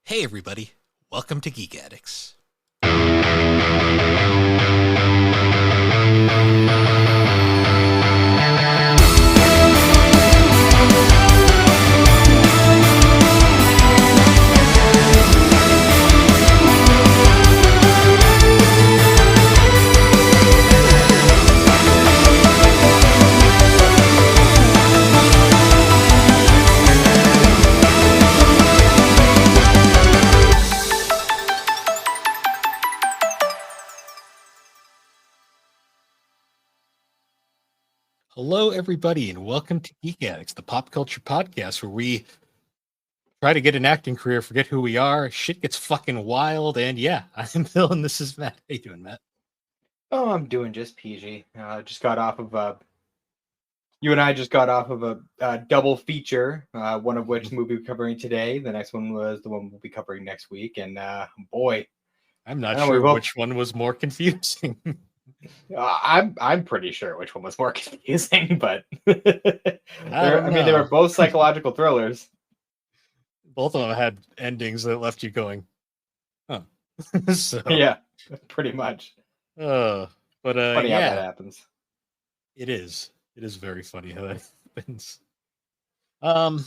Hey everybody, welcome to Geek Addicts. Hello everybody and welcome to Geek Addicts, the pop culture podcast where we try to get an acting career, forget who we are, shit gets fucking wild, and yeah, I'm Bill and this is Matt. How you doing, Matt? Oh, I'm doing just PG. Just got off of you and I just got off of a double feature. One of which movie we're covering today. The next one was the one we'll be covering next week. And boy, I'm not we sure both. which one was more confusing. I'm pretty sure which one was more confusing, but I don't they were know. both psychological thrillers. Both of them had endings that left you going, huh. So Yeah, pretty much. uh Funny how that yeah, happens. it is. It is very funny how that happens. Um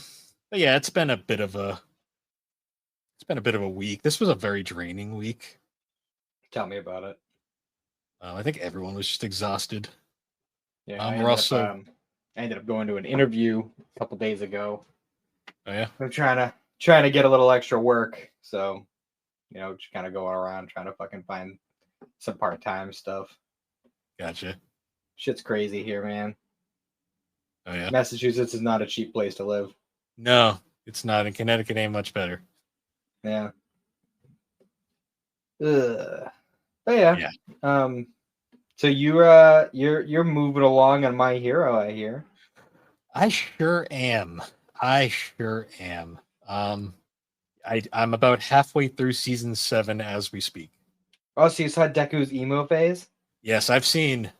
but yeah, it's been a bit of a week. This was a very draining week. Tell me about it. I think everyone was just exhausted. Yeah, We're also, I ended up going to an interview a couple days ago. oh yeah, I'm trying to get a little extra work, so just kind of going around trying to fucking find some part-time stuff. gotcha. Shit's crazy here, man. Oh yeah, Massachusetts is not a cheap place to live. no, it's not. In Connecticut, ain't much better. Yeah. Ugh. But yeah. Yeah, So you're moving along on My Hero, I hear. I sure am. I sure am. I'm about halfway through season 7 as we speak. Oh, so you saw Deku's emo phase? Yes, I've seen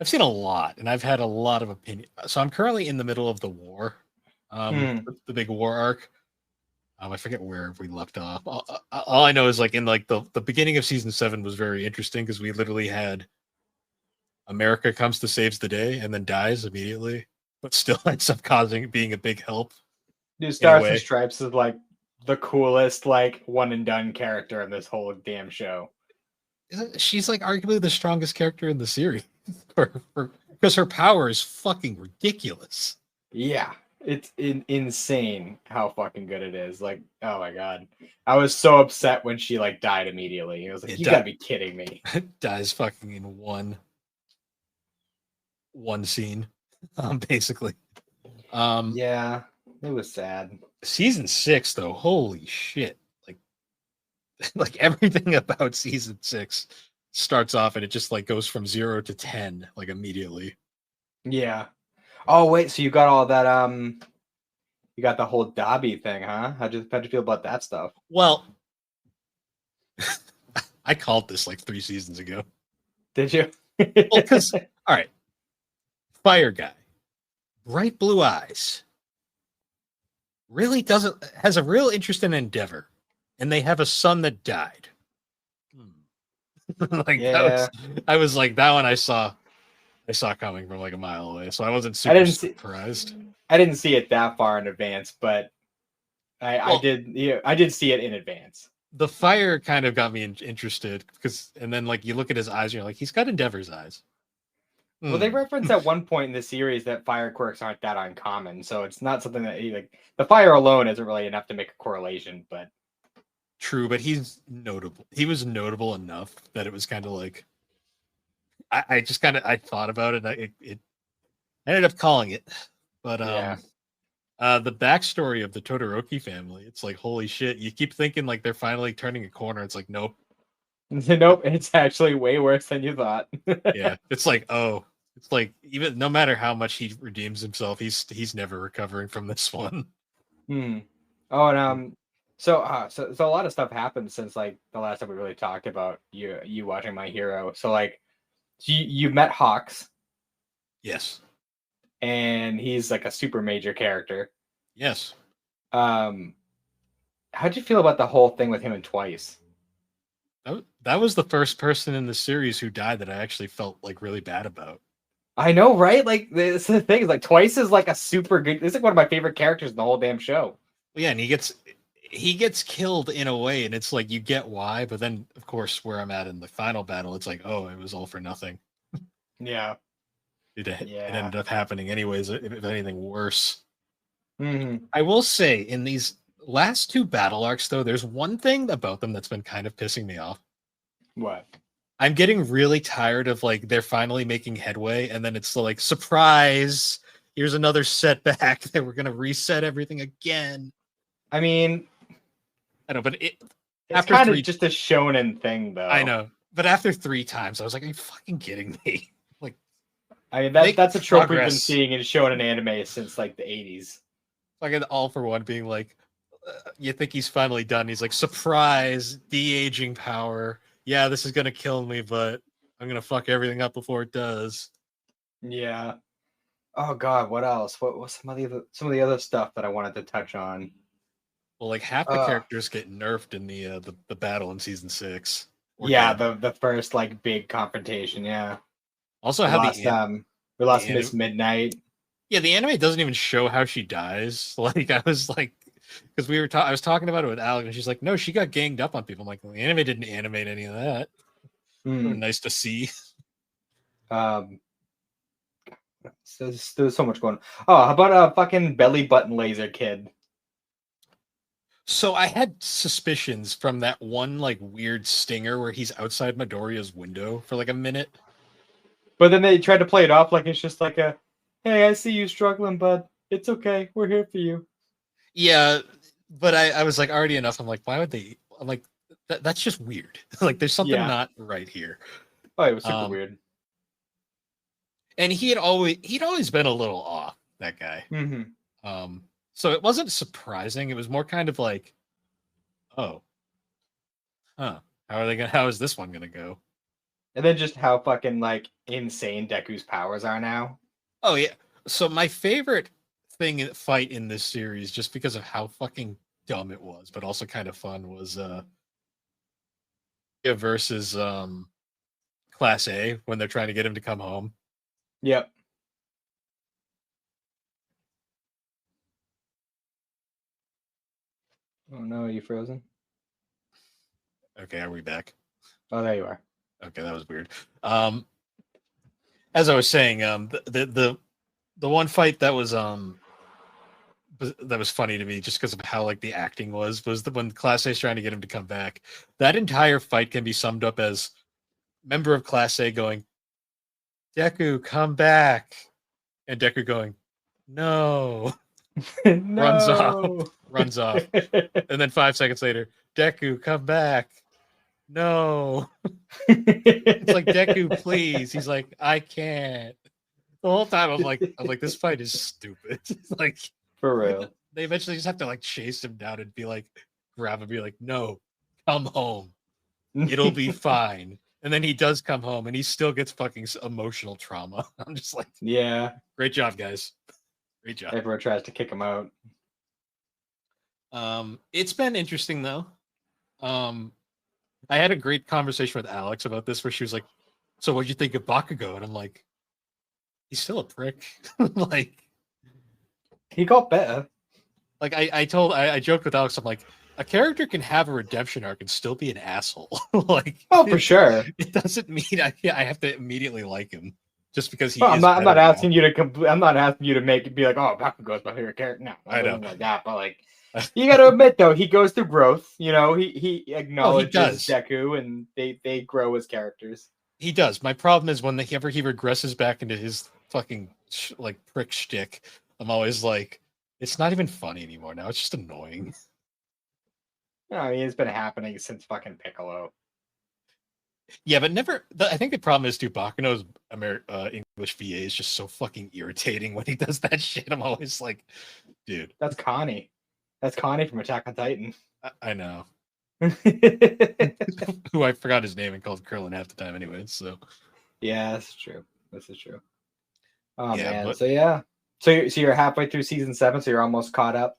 a lot, and I've had a lot of opinion. So I'm currently in the middle of the war, Hmm. the big war arc. I forget where we left off. All I know is like in like the beginning of season 7 was very interesting because we literally had America comes to saves the day and then dies immediately, but still ends up being a big help Dude, in a Stars and way. Stripes is like the coolest, like one and done character in this whole damn show. She's like arguably the strongest character in the series, because her power is fucking ridiculous. Yeah, it's insane how fucking good it is. Like, oh my god, I was so upset when she like died immediately. I was like, It you gotta be kidding me. dies fucking in one scene, basically. Yeah, it was sad. Season 6 though, holy shit! Like like everything about season 6 starts off and it just like goes from 0 to 10 like immediately. Yeah. Oh wait, so you got all that you got the whole Dobby thing, huh? How'd you feel about that stuff? Well, I called this like 3 seasons ago. Did you? Well, because all right, fire guy, bright blue eyes, really doesn't has a real interest in Endeavor, and they have a son that died. Like that Yeah. I was like that one I saw coming from like a mile away, so I wasn't I super didn't see surprised. I didn't see it that far in advance, but I Well, did, yeah, I did see it in advance. the fire kind of got me interested because, and then like you look at his eyes, and you're like, he's got Endeavor's eyes. Well, they Hmm. reference at one point in the series that fire quirks aren't that uncommon, so it's not something that like the fire alone isn't really enough to make a correlation. But True, but he's notable. He was notable enough that it was kind of like I just kind of I thought about it. It I ended up calling it, but yeah, the backstory of the Todoroki family, it's like holy shit. You keep thinking like they're finally turning a corner. It's like nope. nope, it's actually way worse than you thought. Yeah, it's like oh, it's like even no matter how much he redeems himself, he's never recovering from this one. Hmm. Oh, and so a lot of stuff happened since like the last time we really talked about you watching My Hero. So like you met Hawks, Yes, and he's like a super major character. yes. Um, how'd you feel about the whole thing with him and Twice? That was the first person in the series who died that I actually felt like really bad about. I know, right? Like, this is the thing. Is like Twice is like a super good. This is like one of my favorite characters in the whole damn show. Yeah, and he gets killed in a way, and it's like you get why, but then of course where I'm at in the final battle, it's like, oh, it was all for nothing. Yeah, It yeah. ended up happening anyways, if anything worse. Mm-hmm. I will say in these last two battle arcs, though, there's one thing about them that's been kind of pissing me off. What? I'm getting really tired of like they're finally making headway, and then it's like surprise. Here's another setback that we're gonna reset everything again. I mean, I know, but it's after kind of three, just a shonen thing, I though. know, but after three times, I was like, "Are you fucking kidding me?" Like, I mean, make that's a trope we've been progress. seeing in shonen anime since like the 80s. Like an all for one being like, you think he's finally done. He's like, surprise, de-aging power. Yeah, this is gonna kill me, but I'm gonna fuck everything up before it does. Yeah. Oh God, what else? What was some of the other stuff that I wanted to touch on? Well, like half the Uh characters get nerfed in the battle in season 6 or yeah, dead. the first like big confrontation. Yeah, Also, we how lost we the lost anime, Miss Midnight. yeah, the anime doesn't even show how she dies. Like I was like, because I was talking about it with Alex, and she's like, no, she got ganged up on people. I'm like, well, the anime didn't animate any of that. Hmm. Nice to see. Um, there's so much going on. Oh, how about a fucking belly button laser kid? So I had suspicions from that one like weird stinger where he's outside Midoriya's window for like a minute. But then they tried to play it off like it's just like a, hey, I see you struggling, bud. It's okay. We're here for you. Yeah, but I was like already enough. I'm like, why would they? I'm like, that's just weird. Like, there's something Yeah. not right here. Oh, it was super Um, weird. and he'd always been a little off, that guy. Hmm. So it wasn't surprising. It was more kind of like, oh, huh, how is this one gonna go? And then just how fucking like insane Deku's powers are now. Oh yeah. So my favorite fight in this series, just because of how fucking dumb it was, but also kind of fun, was versus Class A when they're trying to get him to come home. Yep. Oh no, are you frozen? Okay, are we back? Oh, there you are. Okay, that was weird. As I was saying, the one fight that was funny to me just because of how like the acting was the when Class A is trying to get him to come back. That entire fight can be summed up as member of Class A going, Deku, come back, and Deku going, no, runs off, No. runs off, and then 5 seconds later, Deku, come back, no. It's like, Deku, please. He's like, I can't. The whole time I'm like, this fight is stupid. Like, For real. they eventually just have to like chase him down and be like, grab him, and be like, no, come home. It'll be fine. And then he does come home, and he still gets fucking emotional trauma. I'm just like, Yeah. great job, guys. Great job. Everyone tries to kick him out. It's been interesting though. I had a great conversation with Alex about this, where she was like, "So, what'd you think of Bakugo?" And I'm like, "He's still a prick." like, He got better. like I joked with Alex. I'm like, a character can have a redemption arc and still be an asshole. like, Oh, for sure. it doesn't mean I have to immediately like him just because he Well, is. I'm not better asking now. you to. I'm not asking you to be like, oh, Bakugo's my favorite character. No, I I'm know. not like that. But like, you got to admit though, he goes through growth. You know, he Oh, he acknowledges does. Deku, and they grow as characters. He does. My problem is when ever he regresses back into his fucking like prick shtick. I'm always like, it's not even funny anymore. Now it's just annoying. I mean, it's been happening since fucking Piccolo. Yeah, but never. I think the problem is too. Bakuno's English VA is just so fucking irritating when he does that shit. I'm always like, dude. That's Connie. That's Connie from Attack on Titan. I know. Who I forgot his name and called Krillin half the time anyway. So Yeah, that's true. This is true. Oh yeah, man. but So yeah. So you're halfway through season 7, so you're almost caught up.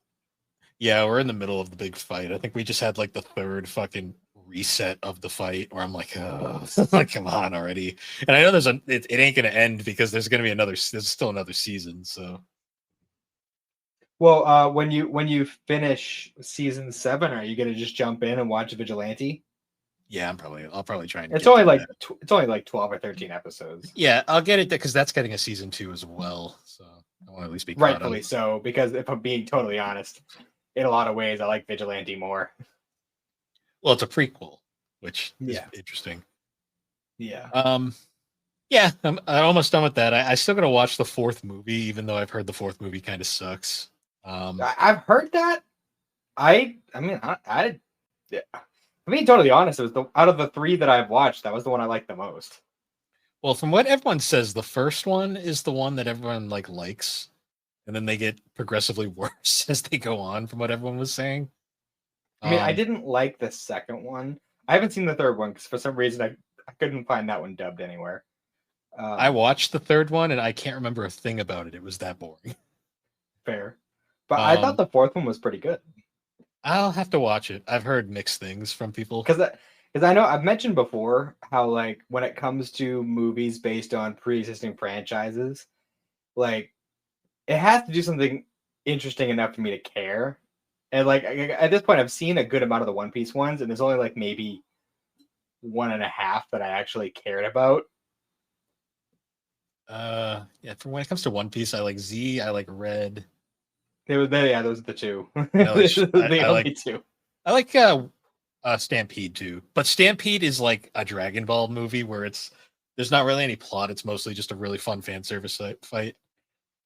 Yeah, we're in the middle of the big fight. I think we just had like the third fucking reset of the fight where I'm like, oh, like, come on already. And I know it ain't gonna end because there's still another season. So Well, when you finish season 7, are you gonna just jump in and watch Vigilante? yeah, I'll probably try and get through that. It's only like 12 or 13 episodes. Yeah, I'll get it because that's getting a season 2 as well. So I want to at least be caught up. Rightfully so, because if I'm being totally honest, in a lot of ways, I like Vigilante more. Well, it's a prequel, which is Yeah. interesting. Yeah. Yeah, I'm almost done with that. I still gotta watch the fourth movie, even though I've heard the fourth movie kind of sucks. I've heard that. I mean, yeah. I'm being totally honest, it was out of the 3 that I've watched, that was the one I liked the most. Well, from what everyone says, the first one is the one that everyone likes, and then they get progressively worse as they go on. From what everyone was saying. I mean, I didn't like the second one. I haven't seen the third one because for some reason I couldn't find that one dubbed anywhere. I watched the third one and I can't remember a thing about it. It was that boring. Fair, but I thought the fourth one was pretty good. I'll have to watch it. I've heard mixed things from people. Because I know I've mentioned before how like when it comes to movies based on pre-existing franchises, like it has to do something interesting enough for me to care. And like at this point, I've seen a good amount of the One Piece ones, and there's only like maybe 1.5 that I actually cared about. Yeah, for when it comes to One Piece, I like Z, I like Red. Yeah, those are the two. I only two. I like Stampede too. But Stampede is like a Dragon Ball movie where there's not really any plot, it's mostly just a really fun fan service fight.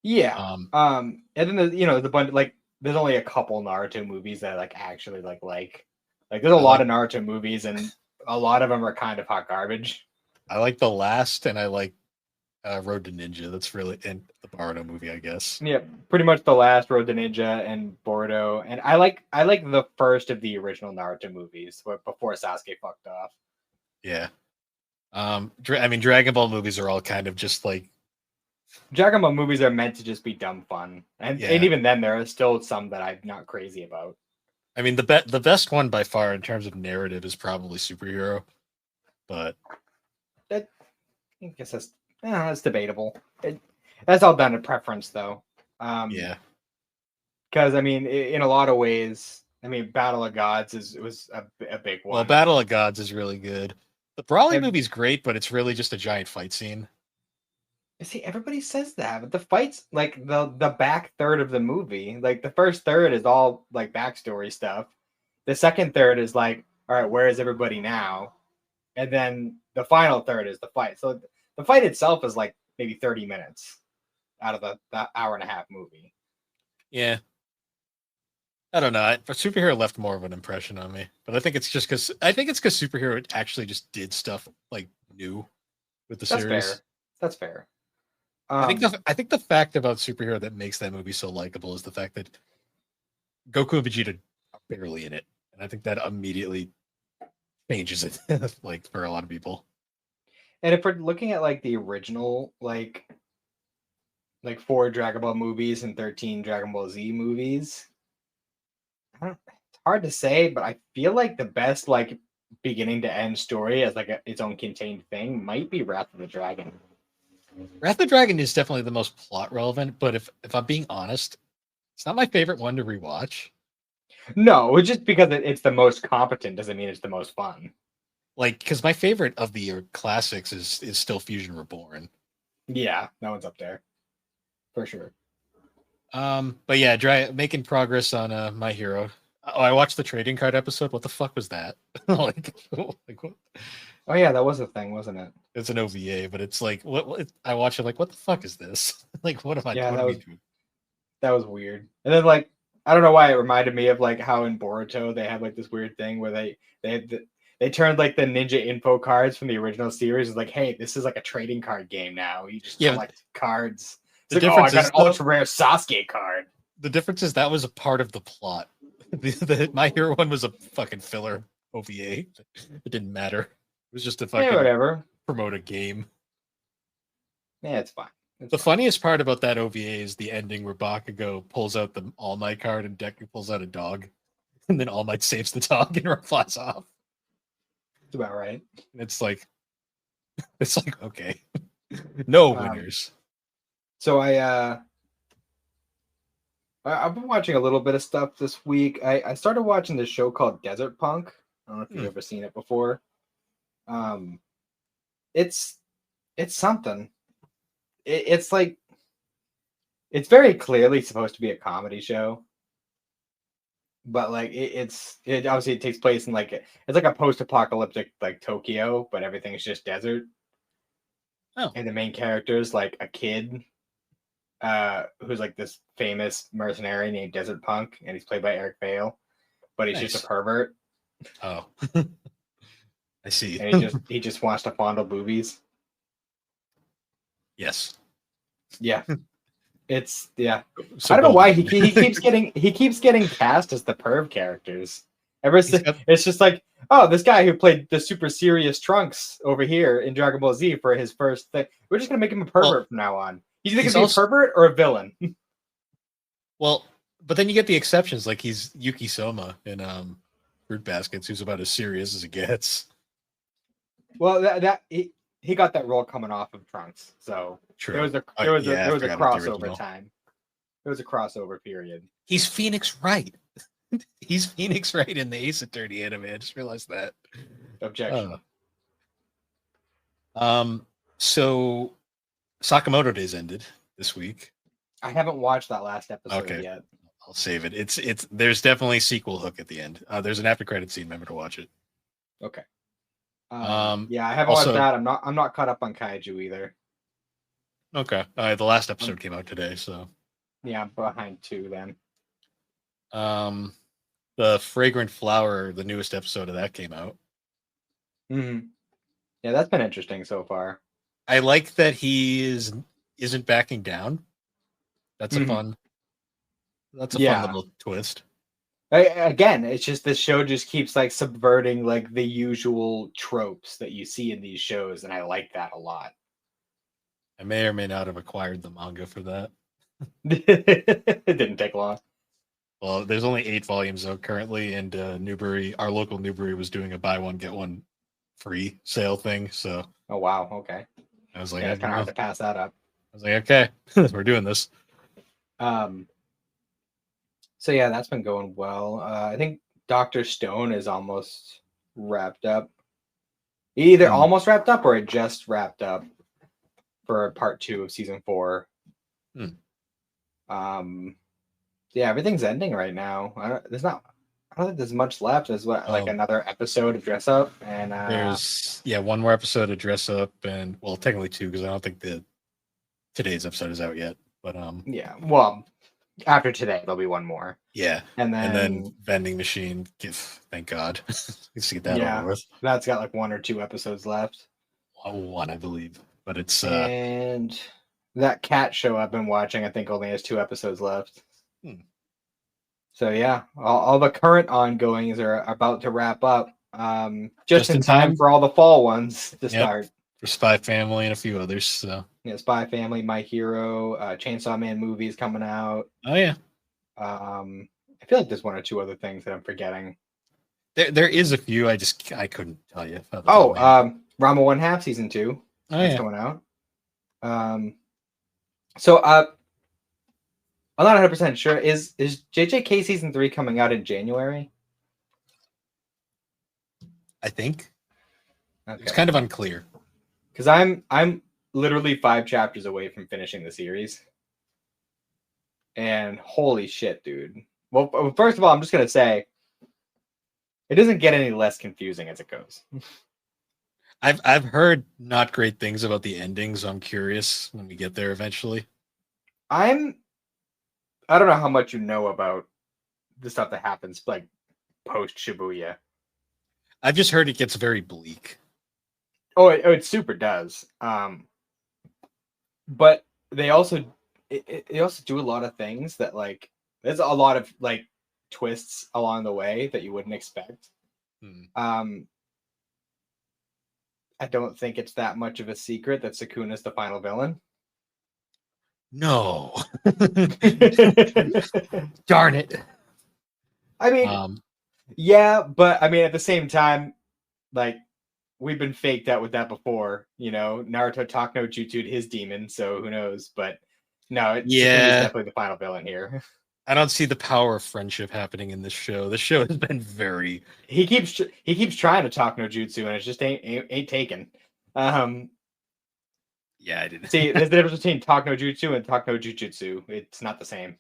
Yeah. And then there's a bunch like there's only a couple Naruto movies that I actually like. Like there's a lot of Naruto movies and a lot of them are kind of hot garbage. I like The Last and I like Road to Ninja. That's really and the Boruto movie, I guess. Yeah, pretty much The Last, Road to Ninja, and Boruto. And I like the first of the original Naruto movies before Sasuke fucked off. Yeah. I mean, Dragon Ball movies are all kind of just like Dragon Ball movies are meant to just be dumb fun, and even then, there are still some that I'm not crazy about. I mean, the best one by far in terms of narrative is probably Superhero, but I guess that's debatable. That's all down to preference, though. Yeah, because I mean, in a lot of ways, I mean, Battle of Gods was a big one. Well, Battle of Gods is really good. The Broly movie's great, but it's really just a giant fight scene. See, everybody says that, but the fights, like the back third of the movie, like the first third is all like backstory stuff. The second third is like, all right, where is everybody now? And then the final third is the fight. So the fight itself is like maybe 30 minutes out of the hour and a half movie. Yeah. I don't know. Superhero left more of an impression on me, but I think it's just because Superhero actually just did stuff like new with the series. That's fair. I think the fact about Superhero that makes that movie so likable is the fact that Goku and Vegeta are barely in it, and I think that immediately changes it, like for a lot of people. And if we're looking at like the original, like 4 Dragon Ball movies and 13 Dragon Ball Z movies, it's hard to say, but I feel like the best like beginning to end story as like its own contained thing might be Wrath of the Dragon. Wrath of the Dragon is definitely the most plot relevant, but if I'm being honest, it's not my favorite one to rewatch. No, just because it's the most competent doesn't mean it's the most fun. Like, because my favorite of the classics is still Fusion Reborn. Yeah, that one's up there for sure. But yeah, making progress on My Hero. Oh, I watched the trading card episode. What the fuck was that? like what? Oh yeah, that was a thing, wasn't it? It's an OVA, but it's like what I watch it like, what the fuck is this? like, what am I? Yeah, doing? That was weird. And then like I don't know why it reminded me of like how in Boruto they had like this weird thing where they turned like the ninja info cards from the original series. It's like, hey, this is like a trading card game now. You just collect cards. It's the like, difference I got an ultra rare Sasuke card. The difference is that was a part of the plot. the My Hero one was a fucking filler OVA. It didn't matter. It was just a fucking whatever. Promote a game. Yeah, it's fine. The funniest part about that OVA is the ending where Bakugo pulls out the All Might card and Deku pulls out a dog, and then All Might saves the dog and flies off. It's about right. And it's like okay, no winners. So I've been watching a little bit of stuff this week. I started watching this show called Desert Punk. I don't know if you've ever seen it before. It's something. It's like it's very clearly supposed to be a comedy show, but like it obviously it takes place in like it's like a post-apocalyptic like Tokyo, but everything's just desert. Oh, And the main character is like a kid who's like this famous mercenary named Desert Punk, and he's played by Eric Vale, but he's just nice. a pervert. Oh, I see. And he just wants to fondle boobies. Yes. Yeah. It's So I don't know why both. he keeps getting cast as the perv characters. It's just like, oh, this guy who played the super serious Trunks over here in Dragon Ball Z for his first thing. We're just gonna make him a pervert from now on. He's either gonna be a pervert or a villain. Well, but then you get the exceptions, like he's Yuki Soma in Fruit Baskets, who's about as serious as it gets. Well, he got that role coming off of Trunks, so True. there was a crossover time. There was a crossover period. He's Phoenix Wright. He's Phoenix Wright in the Ace Attorney anime. I just realized that. Objection. So Sakamoto Days ended this week. I haven't watched that last episode yet. I'll save it. It's there's definitely a sequel hook at the end. There's an after credit scene. Remember to watch it. Okay. Yeah, I haven't watched that. I'm not caught up on Kaiju either. Okay. The last episode came out today, so yeah, I'm behind 2 then. The Fragrant Flower, the newest episode of that came out. Mm-hmm. Yeah, that's been interesting so far. I like that he isn't backing down. That's a fun little twist. Again, it's just this show just keeps like subverting like the usual tropes that you see in these shows, and I like that a lot. I may or may not have acquired the manga for that. It didn't take long. Well, there's only 8 volumes out currently, and Newbury, our local Newbury, was doing a buy one get one free sale thing. So, oh wow, okay. I was like, it's kind of hard to pass that up. I was like, okay, we're doing this. So yeah, that's been going well. I think Dr. Stone is almost wrapped up. Either almost wrapped up or it just wrapped up for part 2 of season 4. Yeah, everything's ending right now. I don't think there's much left. There's like another episode of Dress Up, and there's one more episode of Dress Up, and well, technically 2 because I don't think today's episode is out yet. But yeah, well, after today there'll be one more. Yeah, and then Vending Machine. Thank God, let's get that over with. That's got like 1 or 2 episodes left. 1, I believe, but it's and that cat show I've been watching, I think only has 2 episodes left. So yeah, all the current ongoings are about to wrap up. Just in time for all the fall ones to start. For Spy Family and a few others. So yeah, Spy Family, My Hero, Chainsaw Man movies coming out. Oh yeah. I feel like there's 1 or 2 other things that I'm forgetting. There is a few. I couldn't tell you. Rama 1/2 season 2. That's coming out. So I'm not 100% sure. Is JJK season 3 coming out in January? I think. Okay. It's kind of unclear. Because I'm literally 5 chapters away from finishing the series. And holy shit, dude. Well, first of all, I'm just gonna say it doesn't get any less confusing as it goes. I've heard not great things about the ending, so I'm curious when we get there eventually. I don't know how much you know about the stuff that happens like post Shibuya. I've just heard it gets very bleak. Oh, it super does. But they also do a lot of things that like there's a lot of like twists along the way that you wouldn't expect. I don't think it's that much of a secret that Sukuna's the final villain. No. Darn it. I mean, yeah, but I mean, at the same time, like, we've been faked out with that before. Naruto talk no jutsu'd his demon, so who knows? But no, Sakumi's Yeah. definitely the final villain here. I don't see the power of friendship happening in this show. This show has been very. He keeps trying to talk no jutsu, and it just ain't taken. Yeah, I didn't. See, there's the difference between talk no jutsu and talk no jujutsu. It's not the same.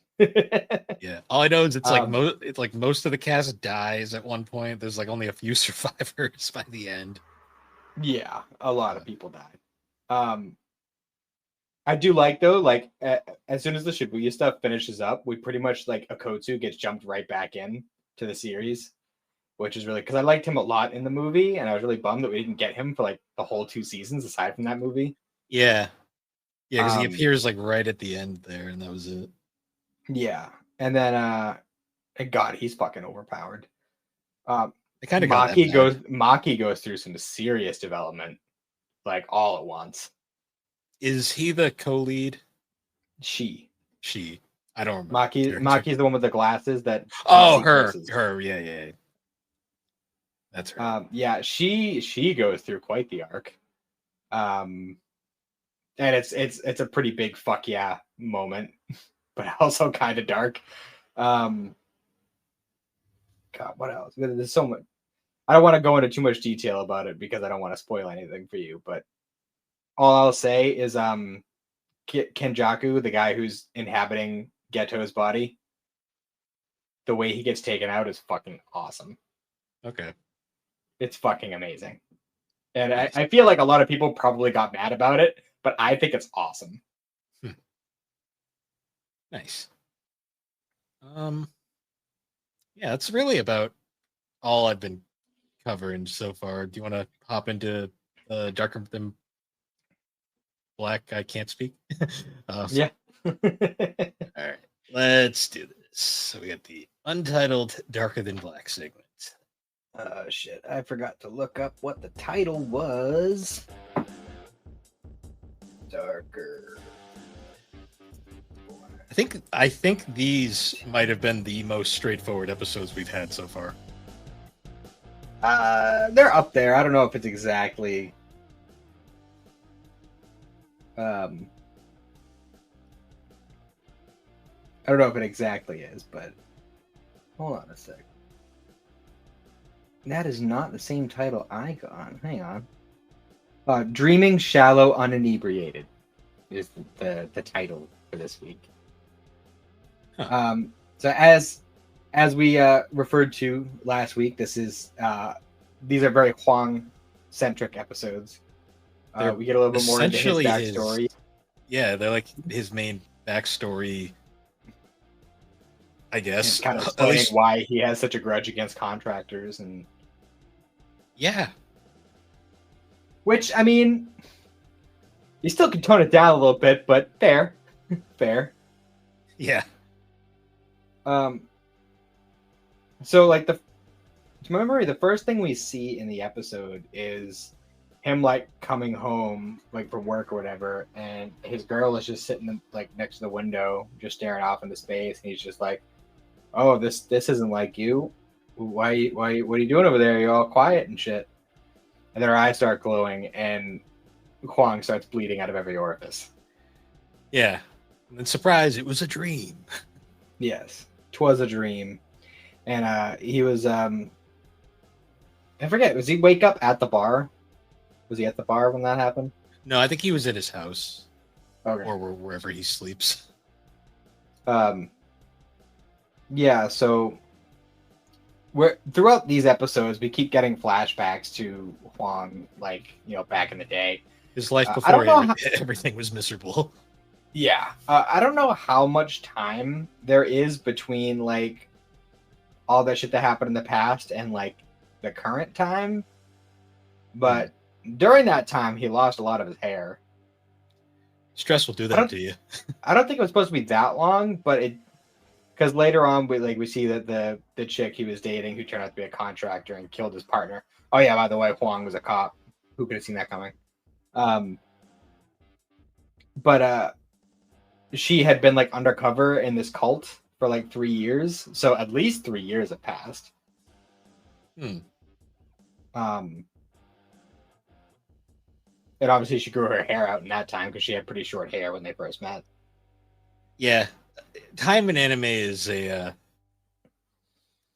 Yeah, all I know is it's Um, like most of the cast dies at one point. There's like only a few survivors by the end. Yeah, a lot of people died. I do like though, like as soon as the Shibuya stuff finishes up, we pretty much like Akotsu gets jumped right back in to the series, which is really because I liked him a lot in the movie, and I was really bummed that we didn't get him for like the whole 2 seasons aside from that movie. Yeah, yeah, because he Um, appears like right at the end there, and that was it. yeah, and then and God, he's fucking overpowered. I kind of got that bad. Maki goes through some serious development, like all at once. Is he the co-lead? She She. I don't remember. Maki's the one with the glasses that Oh, see her. curses. Her. Yeah, yeah, yeah. That's her. Yeah, she goes through quite the arc. And it's a pretty big fuck yeah moment, but also kind of dark. God, what else? There's so much. I don't want to go into too much detail about it because I don't want to spoil anything for you. But all I'll say is, Kenjaku, the guy who's inhabiting Geto's body, the way he gets taken out is fucking awesome. Okay. It's fucking amazing. And Nice. I feel like a lot of people probably got mad about it, but I think it's awesome. Nice. Yeah, that's really about all I've been covering so far. Do you want to hop into Darker Than Black? I can't speak. Yeah. All right, let's do this. So we got the untitled Darker Than Black segment. Shit. I forgot to look up what the title was. Darker. I think these might have been the most straightforward episodes we've had so far. They're up there. I don't know if it's exactly. I don't know if it exactly is, but hold on a sec. That is not the same title I got. Hang on. Dreaming Shallow Uninebriated is the title for this week. Huh. So as we referred to last week, these are very Huang centric episodes. We get a little bit more into his backstory. Yeah, they're like his main backstory, I guess. Kind of explaining why he has such a grudge against contractors and yeah. Which, I mean, you still can tone it down a little bit, but fair. Yeah. So like to memory, the first thing we see in the episode is him like coming home like from work or whatever, and his girl is just sitting like next to the window, just staring off into space, and he's just like, "Oh, this isn't like you. Why? What are you doing over there? You're all quiet and shit." And then her eyes start glowing, and Huang starts bleeding out of every orifice. Yeah. And then surprise, it was a dream. Yes, 'twas a dream. And he was I forget, was he wake up at the bar? Was he at the bar when that happened? No, I think he was at his house. Okay. Or wherever he sleeps. Yeah, so we're throughout these episodes we keep getting flashbacks to Huang, like, back in the day. His life I before don't know everything was miserable. Yeah. I don't know how much time there is between like all that shit that happened in the past and like the current time. But during that time he lost a lot of his hair. Stress will do that to you. I don't think it was supposed to be that long, but because later on we see that the chick he was dating who turned out to be a contractor and killed his partner. Oh yeah, by the way, Huang was a cop. Who could have seen that coming? But she had been like undercover in this cult for like 3 years. So at least 3 years have passed. Hmm. And obviously she grew her hair out in that time because she had pretty short hair when they first met. Yeah, time in anime is an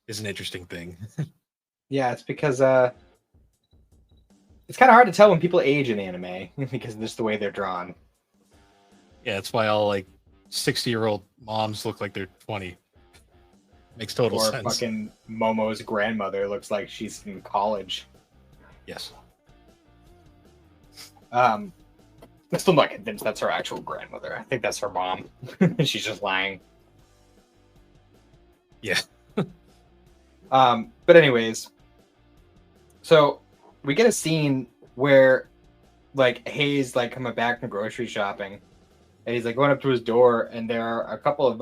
interesting thing. Yeah, it's because it's kind of hard to tell when people age in anime because of just the way they're drawn. Yeah, that's why all like 60-year-old moms look like they're 20. Makes total Or sense. fucking Momo's grandmother looks like she's in college. Yes. I'm still not convinced that's her actual grandmother. I think that's her mom. She's just lying. Yeah. But anyways, so we get a scene where like Hayes like coming back from grocery shopping, and he's like going up to his door, and there are a couple of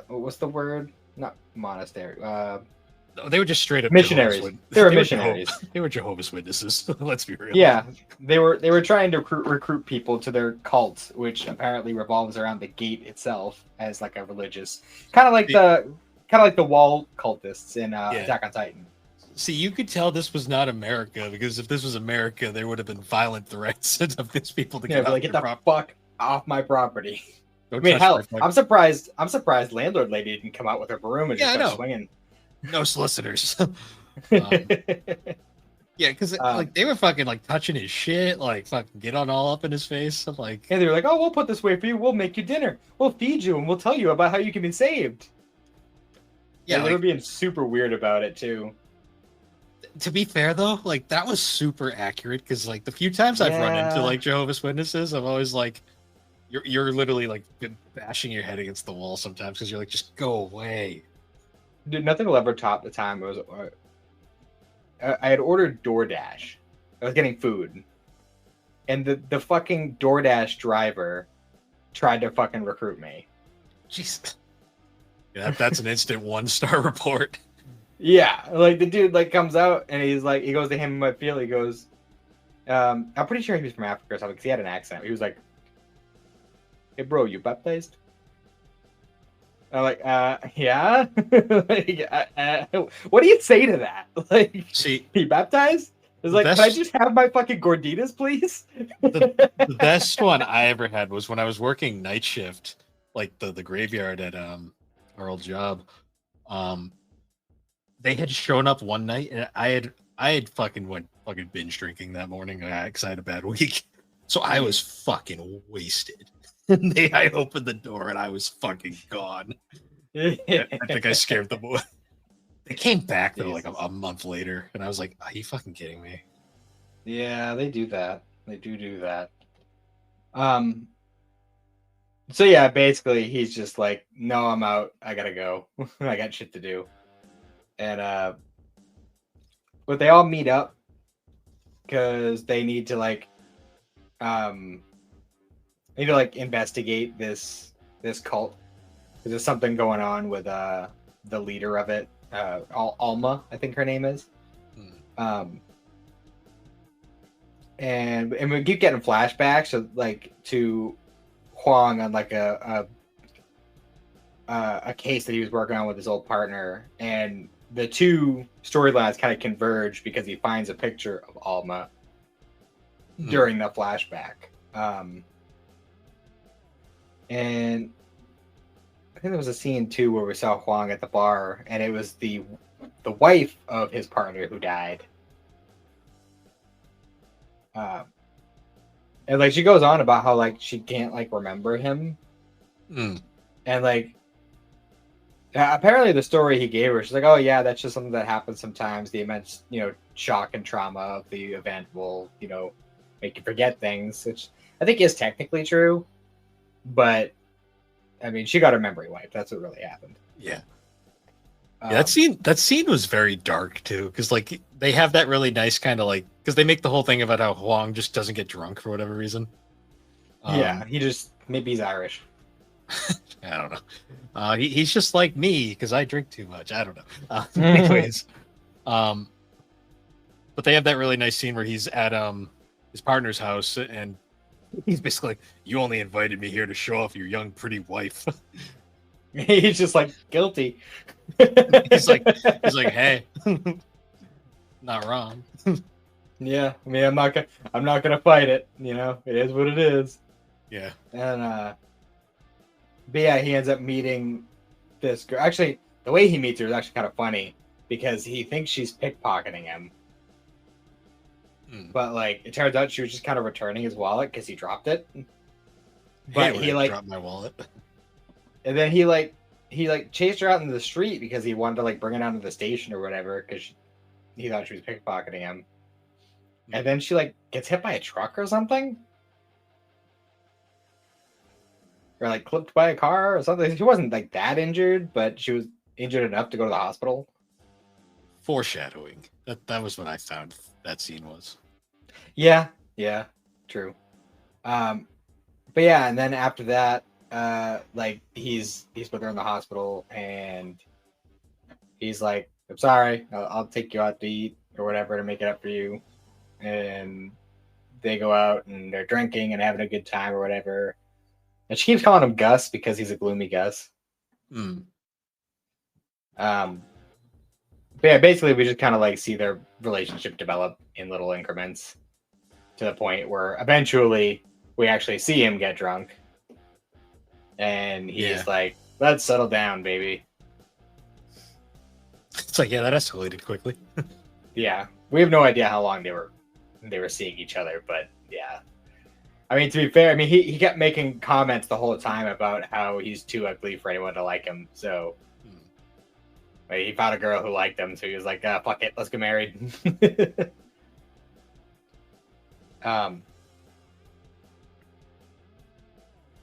what's the word? Not monastery. No, they were just straight up Missionaries. They were missionaries. They were Jehovah's Witnesses. Let's be real. Yeah, they were trying to recruit people to their cult, which apparently revolves around the gate itself as like a religious, kind of like the wall cultists in Attack on Titan. See, you could tell this was not America, because if this was America, there would have been violent threats of these people to Get the fuck off my property. Don't I mean, hell, touch my I'm surprised landlord lady didn't come out with her broom and just start swinging. No solicitors. Yeah, because like they were fucking like touching his shit, like fucking get on all up in his face. I'm like, and they were like, "Oh, we'll put this way for you. We'll make you dinner. We'll feed you, and we'll tell you about how you can be saved." Yeah, they were being super weird about it too. To be fair though, like that was super accurate, because like the few times I've run into like Jehovah's Witnesses, I'm always like, you're literally like bashing your head against the wall sometimes, because you're like, just go away. Dude, nothing will ever top the time. It was I had ordered DoorDash. I was getting food, and the fucking DoorDash driver tried to fucking recruit me. Jeez. Yeah, that's an instant 1-star report. Yeah, like the dude like comes out and he's like, he goes to him in my field. He goes, I'm pretty sure he was from Africa or something because he had an accent. He was like, "Hey, bro, you baptized?" I'm like, yeah. Like, what do you say to that? Like, see, he baptized? It's like, can I just have my fucking gorditas, please? The best one I ever had was when I was working night shift, like the graveyard at our old job. They had shown up one night, and I had fucking binge drinking that morning because I had a bad week, so I was fucking wasted. And I opened the door and I was fucking gone. I think I scared them away. They came back though like a month later, and I was like, "Are you fucking kidding me?" Yeah, they do that. They do that. So yeah, basically he's just like, "No, I'm out. I gotta go. I got shit to do." And but they all meet up because they need to like investigate this cult. There's something going on with the leader of it, Alma, I think her name is. And we keep getting flashbacks of like to Huang on like a case that he was working on with his old partner, and the two storylines kind of converge because he finds a picture of Alma during the flashback. And I think there was a scene too where we saw Huang at the bar, and it was the wife of his partner who died. And like she goes on about how like she can't like remember him, and like apparently the story he gave her, she's like, "Oh yeah, that's just something that happens sometimes. The immense shock and trauma of the event will make you forget things," which I think is technically true. But I mean, she got her memory wiped. That's what really happened. Yeah. Yeah, that scene was very dark too, because like they have that really nice kind of like, because they make the whole thing about how Huang just doesn't get drunk for whatever reason. Yeah, maybe he's Irish. I don't know. He's just like me because I drink too much. I don't know. Anyways, but they have that really nice scene where he's at his partner's house, and He's basically like, you only invited me here to show off your young, pretty wife. He's just like guilty. he's like, hey, not wrong. Yeah, I mean, I'm not gonna fight it. You know, it is what it is. Yeah. And but yeah, he ends up meeting this girl. Actually, the way he meets her is actually kind of funny because he thinks she's pickpocketing him. But like, it turns out she was just kind of returning his wallet because he dropped it. But he like dropped my wallet. And then he chased her out into the street because he wanted to like bring her down to the station or whatever because he thought she was pickpocketing him. And then she like gets hit by a truck or something, or like clipped by a car or something. She wasn't like that injured, but she was injured enough to go to the hospital. Foreshadowing. That was what I found that scene was. Yeah, true. But yeah, and then after that, like he's with her in the hospital, and he's like, "I'm sorry, I'll take you out to eat or whatever to make it up for you." And they go out and they're drinking and having a good time or whatever. And she keeps calling him Gus because he's a gloomy Gus. But yeah, basically we just kind of like see their relationship develop in little increments to the point where eventually we actually see him get drunk. And he's like, "Let's settle down, baby." It's like, yeah, that escalated quickly. Yeah. We have no idea how long they were seeing each other, but yeah. I mean, to be fair, I mean he kept making comments the whole time about how he's too ugly for anyone to like him. So like, he found a girl who liked him, so he was like, "Fuck it, let's get married."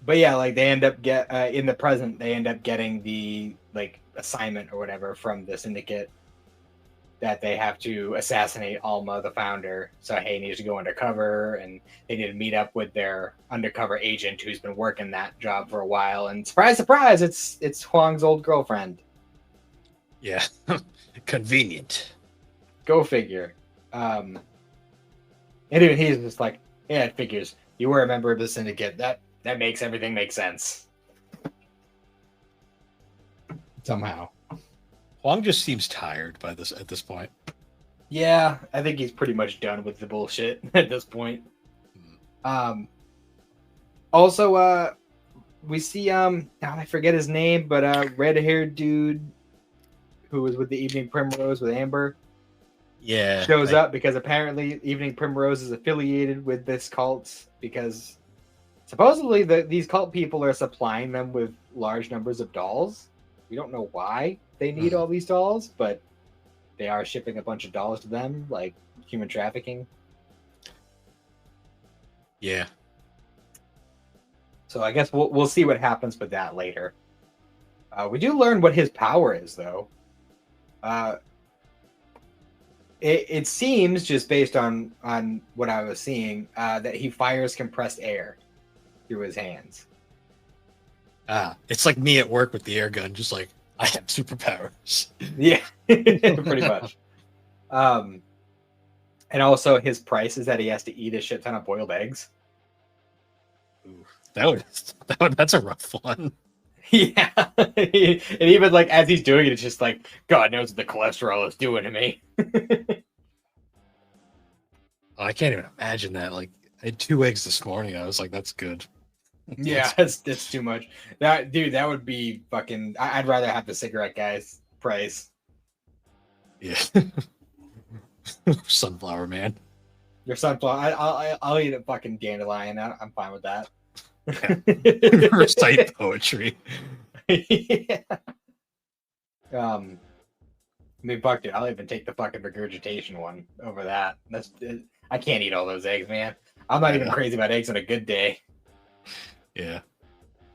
But yeah, like they end up in the present, they end up getting the like assignment or whatever from the syndicate that they have to assassinate Alma, the founder. So Hay needs to go undercover, and they need to meet up with their undercover agent who's been working that job for a while. And surprise, surprise, it's Huang's old girlfriend. Yeah, convenient. Go figure. And even he's just like, "Yeah, it figures. You were a member of the syndicate. That makes everything make sense." Somehow. Huang just seems tired at this point. Yeah, I think he's pretty much done with the bullshit at this point. Also, we see I forget his name, but red-haired dude who was with the Evening Primrose with Amber. Yeah, shows up because apparently Evening Primrose is affiliated with this cult because supposedly these cult people are supplying them with large numbers of dolls. We don't know why they need all these dolls, but they are shipping a bunch of dolls to them, like human trafficking. Yeah. So I guess we'll see what happens with that later. We do learn what his power is, though. It seems, just based on what I was seeing, that he fires compressed air through his hands. It's like me at work with the air gun, just like, I have superpowers. Yeah, pretty much. And also his price is that he has to eat a shit ton of boiled eggs. Ooh, that's a rough one. Yeah. And even like as he's doing it, it's just like, God knows what the cholesterol is doing to me. Oh, I can't even imagine that. Like, I had 2 eggs this morning. I was like, that's good. Yeah, that's too much. That would be fucking. I'd rather have the cigarette guy's price. Yeah. Sunflower man. Your sunflower. I'll eat a fucking dandelion. I'm fine with that. Yeah. Recite poetry. Yeah. I mean, fuck it. I'll even take the fucking regurgitation one over that. I can't eat all those eggs, man. I'm not even crazy about eggs on a good day. Yeah,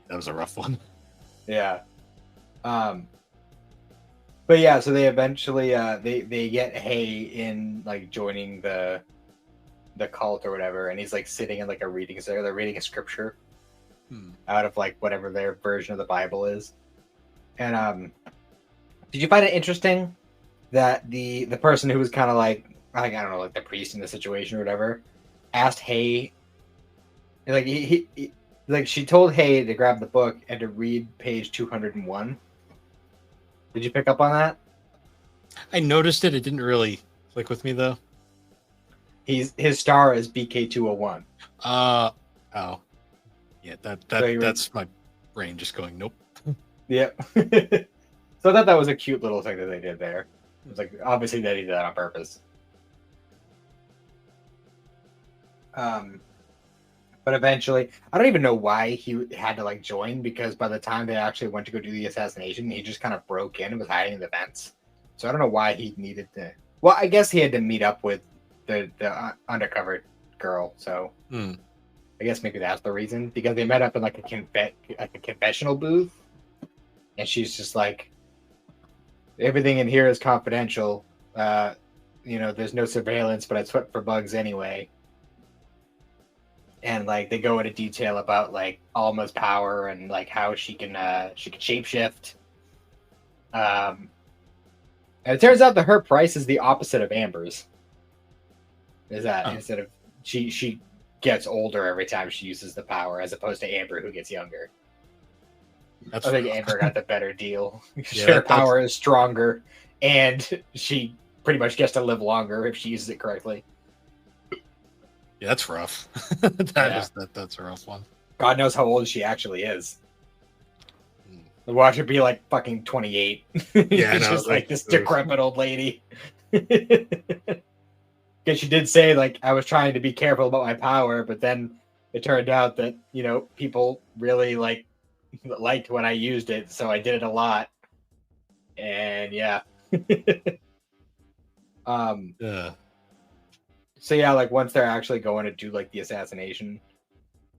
that was a rough one. Yeah. But yeah, so they eventually they get Hay in like joining the cult or whatever, and he's like sitting in like a reading. So they're reading a scripture out of like whatever their version of the Bible is. And did you find it interesting that the person who was kind of like I don't know, like the priest in the situation or whatever, asked Hay Like like she told Hay to grab the book and to read page 201. Did you pick up on that? I noticed it. It didn't really click with me though. His star is BK201. Oh, yeah. So That's my brain just going nope. Yep. So I thought that was a cute little thing that they did there. It was like obviously they did that on purpose. But eventually, I don't even know why he had to like join, because by the time they actually went to go do the assassination, he just kind of broke in and was hiding in the vents. So I don't know why he needed to. Well, I guess he had to meet up with the undercover girl. So I guess maybe that's the reason, because they met up in like a confessional booth, and she's just like, everything in here is confidential. There's no surveillance, but I sweat for bugs anyway. And like they go into detail about like Alma's power and like how she can shapeshift. And it turns out that her price is the opposite of Amber's. Is that instead of she gets older every time she uses the power, as opposed to Amber, who gets younger. I think Amber got the better deal. Her power is stronger, and she pretty much gets to live longer if she uses it correctly. Yeah, that's rough. That's a rough one. God knows how old she actually is. Watch her be like fucking 28. Yeah, just like this decrepit old lady. Because she did say like, I was trying to be careful about my power, but then it turned out that people really liked when I used it, so I did it a lot. And yeah. So yeah, like once they're actually going to do like the assassination,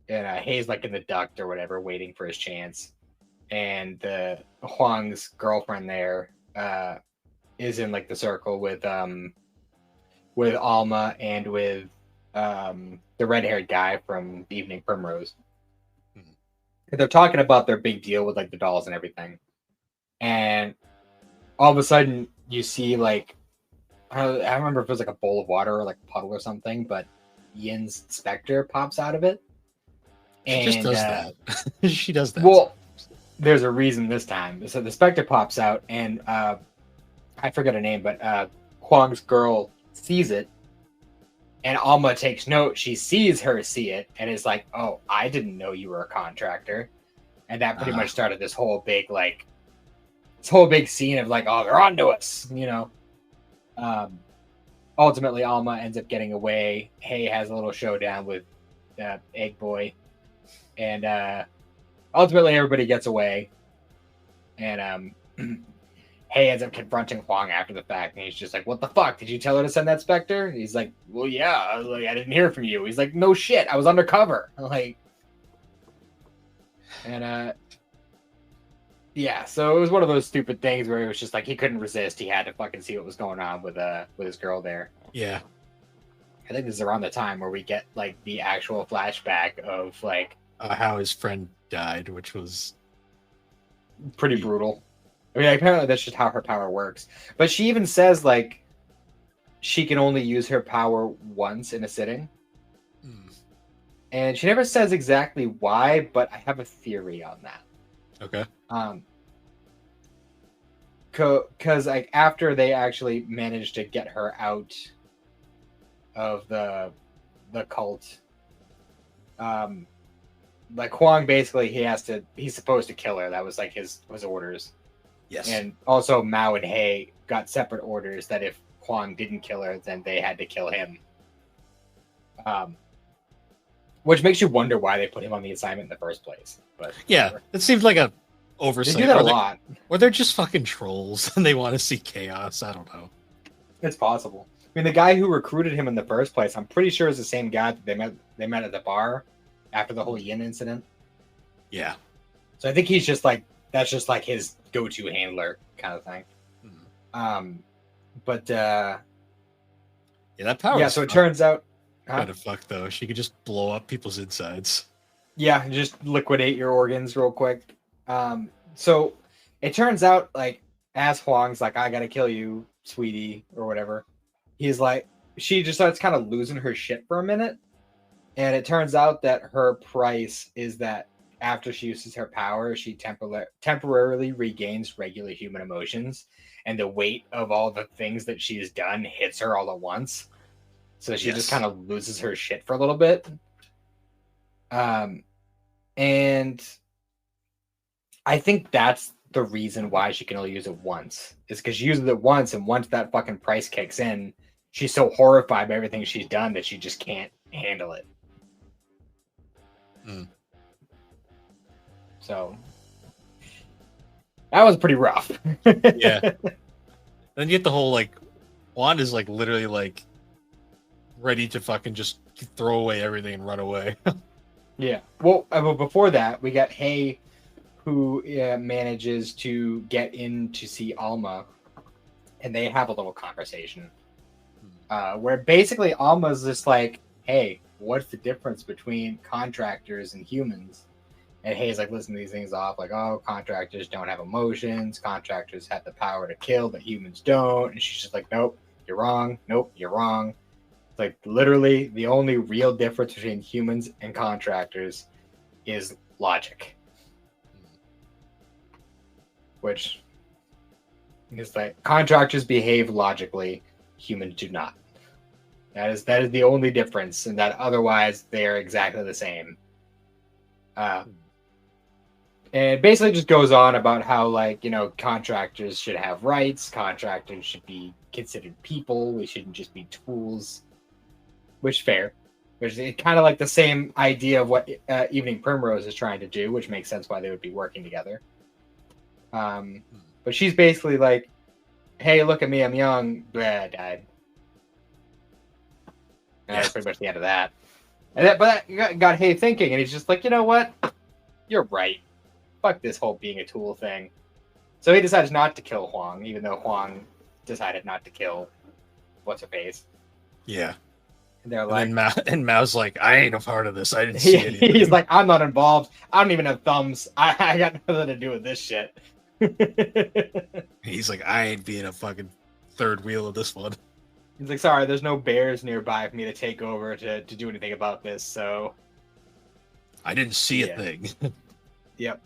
and Hayes like in the duct or whatever, waiting for his chance, and Huang's girlfriend there is in like the circle with Alma and with the red-haired guy from the Evening Primrose. They're talking about their big deal with like the dolls and everything, and all of a sudden you see like, I don't remember if it was like a bowl of water or like a puddle or something, but Yin's specter pops out of it. She just does that. She does that. Well, there's a reason this time. So the specter pops out, and I forget her name, but Huang's girl sees it, and Alma takes note. She sees her see it, and is like, "Oh, I didn't know you were a contractor," and that pretty much started this whole big scene of like, "Oh, they're onto us," Ultimately, Alma ends up getting away. Hay has a little showdown with Egg Boy, and ultimately everybody gets away. And Hay ends up confronting Huang after the fact, and he's just like, "What the fuck? Did you tell her to send that specter?" He's like, "Well, yeah. I didn't hear from you." He's like, "No shit. I was undercover." Yeah, so it was one of those stupid things where it was just like he couldn't resist. He had to fucking see what was going on with his girl there. Yeah. I think this is around the time where we get like the actual flashback of like how his friend died, which was pretty brutal. I mean, apparently that's just how her power works. But she even says like she can only use her power once in a sitting. And she never says exactly why, but I have a theory on that. Okay. Because like after they actually managed to get her out of the cult, like Huang basically he's supposed to kill her. That was like his orders. Yes. And also Mao and Hay got separate orders that if Huang didn't kill her, then they had to kill him. Which makes you wonder why they put him on the assignment in the first place. But yeah, it seems like a oversight. They do that a lot. Or they're just fucking trolls and they want to see chaos. I don't know. It's possible. I mean, the guy who recruited him in the first place, I'm pretty sure is the same guy that they met at the bar after the whole Yin incident. Yeah. So I think he's just like, that's just like his go-to handler kind of thing. But yeah, that power. Yeah, so it turns out kind of fucked though. She could just blow up people's insides. Yeah, just liquidate your organs real quick. So it turns out like as Huang's like, I gotta kill you, sweetie, or whatever. He's like, she just starts kind of losing her shit for a minute. And it turns out that her price is that after she uses her power, she temporarily regains regular human emotions, and the weight of all the things that she's done hits her all at once. So she just kind of loses her shit for a little bit. And I think that's the reason why she can only use it once. Is because she uses it once, and once that fucking price kicks in, she's so horrified by everything she's done that she just can't handle it. So that was pretty rough. Yeah. Then you get the whole like Juan is like literally like ready to fucking just throw away everything and run away. Yeah. Well, before that, we got Hay, who manages to get in to see Alma, and they have a little conversation where basically Alma's just like, "Hey, what's the difference between contractors and humans?" And Hay's like, listen to these things off, like, oh, contractors don't have emotions. Contractors have the power to kill, but humans don't. And she's just like, nope, you're wrong. Nope, you're wrong. It's like literally the only real difference between humans and contractors is logic. Which is like contractors behave logically, humans do not. That is the only difference, and that otherwise they're exactly the same. And basically just goes on about how, like, you know, contractors should have rights, contractors should be considered people, we shouldn't just be tools, which fair. Which is kind of like the same idea of what Evening Primrose is trying to do, which makes sense why they would be working together. But she's basically like, hey, look at me, I'm young, blah, died. And that's pretty much the end of that. And but that got Hay thinking, and he's just like, you know what? You're right. Fuck this whole being a tool thing. So he decides not to kill Huang, even though Huang decided not to kill what's-her-face. Yeah. And they're like... And Mao's like, I ain't a part of this. I didn't see anything. He's like, I'm not involved. I don't even have thumbs. I got nothing to do with this shit. He's like, I ain't being a fucking third wheel of this one. He's like, sorry, there's no bears nearby for me to take over to do anything about this, so... I didn't see a thing. Yep.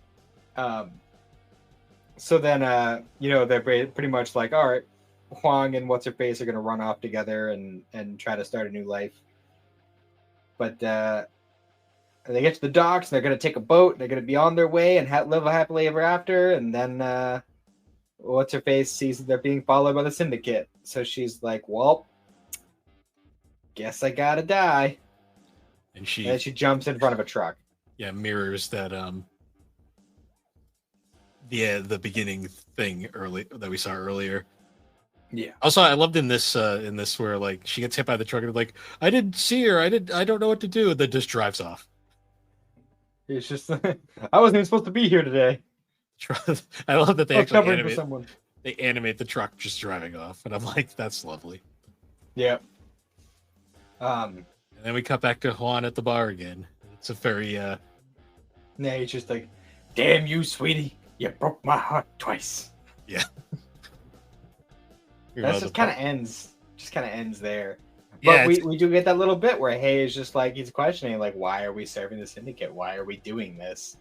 So then, you know, they're pretty much like, all right, Huang and what's-her-face are going to run off together and try to start a new life. But they get to the docks, and they're going to take a boat, and they're going to be on their way and live happily ever after. And then what's-her-face sees that they're being followed by the syndicate. So she's like, well, guess I got to die. And then she jumps in front of a truck. Yeah, mirrors that the beginning thing that we saw earlier. Yeah. Also, I loved in this where like she gets hit by the truck and like, I didn't see her, I don't know what to do, and then just drives off. It's just I wasn't even supposed to be here today. I love that they actually animate the truck just driving off, and I'm like, that's lovely. Yep. And then we cut back to Juan at the bar again. It's a very yeah, he's just like, damn you, sweetie, you broke my heart twice. Yeah. That just kind of ends there. But yeah, we do get that little bit where Hay is just like, he's questioning, like, why are we serving the syndicate? Why are we doing this?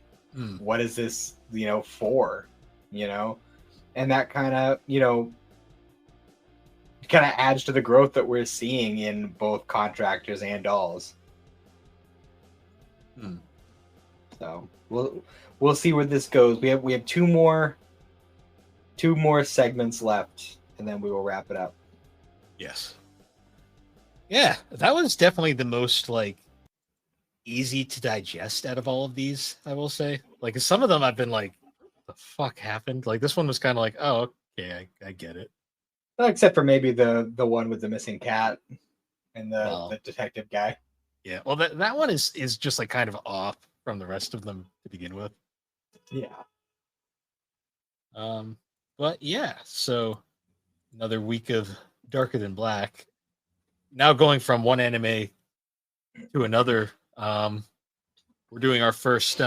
What is this, you know, for? You know? And that kind of, you know, kind of adds to the growth that we're seeing in both contractors and dolls. So we'll see where this goes. We have two more segments left, and then we will wrap it up. Yes. Yeah, that was definitely the most like easy to digest out of all of these, I will say. Like some of them I've been like, the fuck happened? Like this one was kind of like, oh, okay, I get it. Well, except for maybe the one with the missing cat and the detective guy. Yeah, well that one is just like kind of off from the rest of them to begin with. Yeah. But yeah, so another week of Darker Than Black. Now going from one anime to another, we're doing our first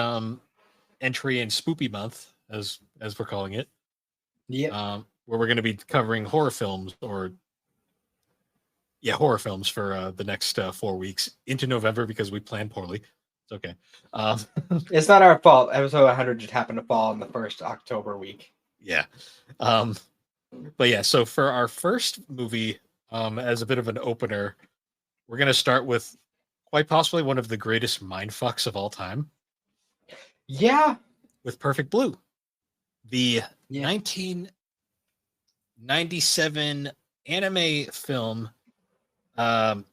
entry in Spoopy Month, as we're calling it. Yeah. Where we're going to be covering horror films, or horror films for the next 4 weeks into November because we planned poorly. It's okay. It's not our fault. Episode 100 just happened to fall in the first October week. Yeah. But yeah, so for our first movie, as a bit of an opener, we're going to start with quite possibly one of the greatest mindfucks of all time. Yeah. With Perfect Blue. The 1997 anime film. The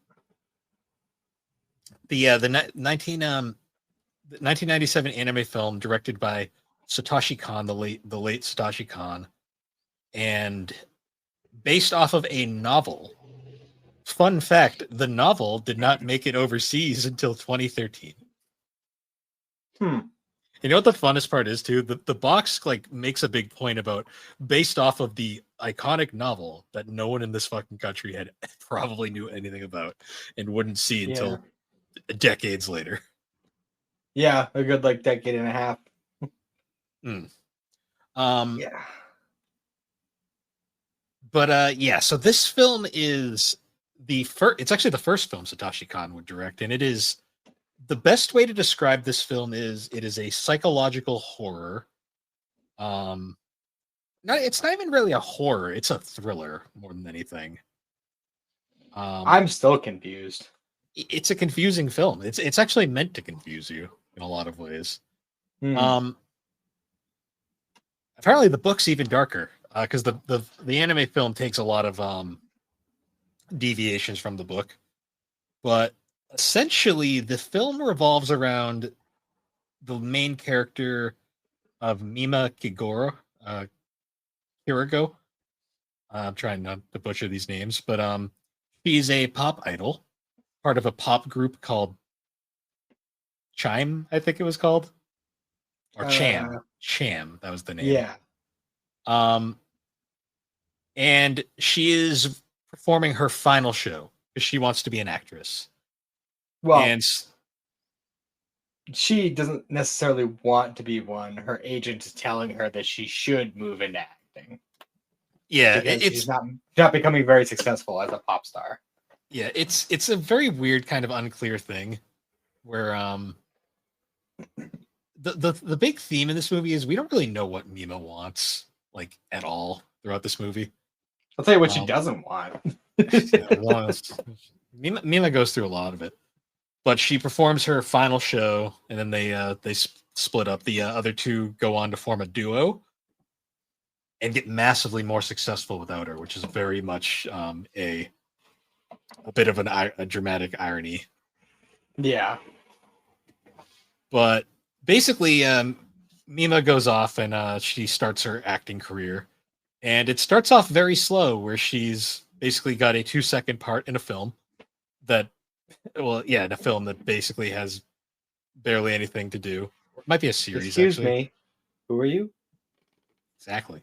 1997 anime film directed by Satoshi Kon, the late Satoshi Kon, and based off of a novel. Fun fact, the novel did not make it overseas until 2013. You know what the funnest part is too? The box like makes a big point about based off of the iconic novel that no one in this fucking country had probably knew anything about and wouldn't see until decades later. Yeah, a good like decade and a half. Yeah. But yeah, so this film is the first. It's actually the first film Satoshi Kon would direct, and it is the best way to describe this film is it is a psychological horror. It's not even really a horror; it's a thriller more than anything. I'm still confused. It's a confusing film. It's actually meant to confuse you in a lot of ways. Apparently, the book's even darker because the anime film takes a lot of deviations from the book, but essentially the film revolves around the main character of Mima Kirigo. I'm trying not to butcher these names, but she's a pop idol, part of a pop group called Chime, I think it was called, or Cham. Cham, that was the name. Yeah. And she is performing her final show because she wants to be an actress. Well, and she doesn't necessarily want to be one. Her agent is telling her that she should move into acting. Yeah, because she's not becoming very successful as a pop star. Yeah, it's a very weird kind of unclear thing where the big theme in this movie is we don't really know what Mima wants like at all throughout this movie. I'll tell you what she doesn't want. Mima goes through a lot of it, but she performs her final show, and then they split up. The other two go on to form a duo and get massively more successful without her, which is very much a bit of a dramatic irony. Yeah, but basically, Mima goes off and she starts her acting career. And it starts off very slow, where she's basically got a 2-second part in a film in a film that basically has barely anything to do. It might be a series. Excuse me, who are you? Exactly.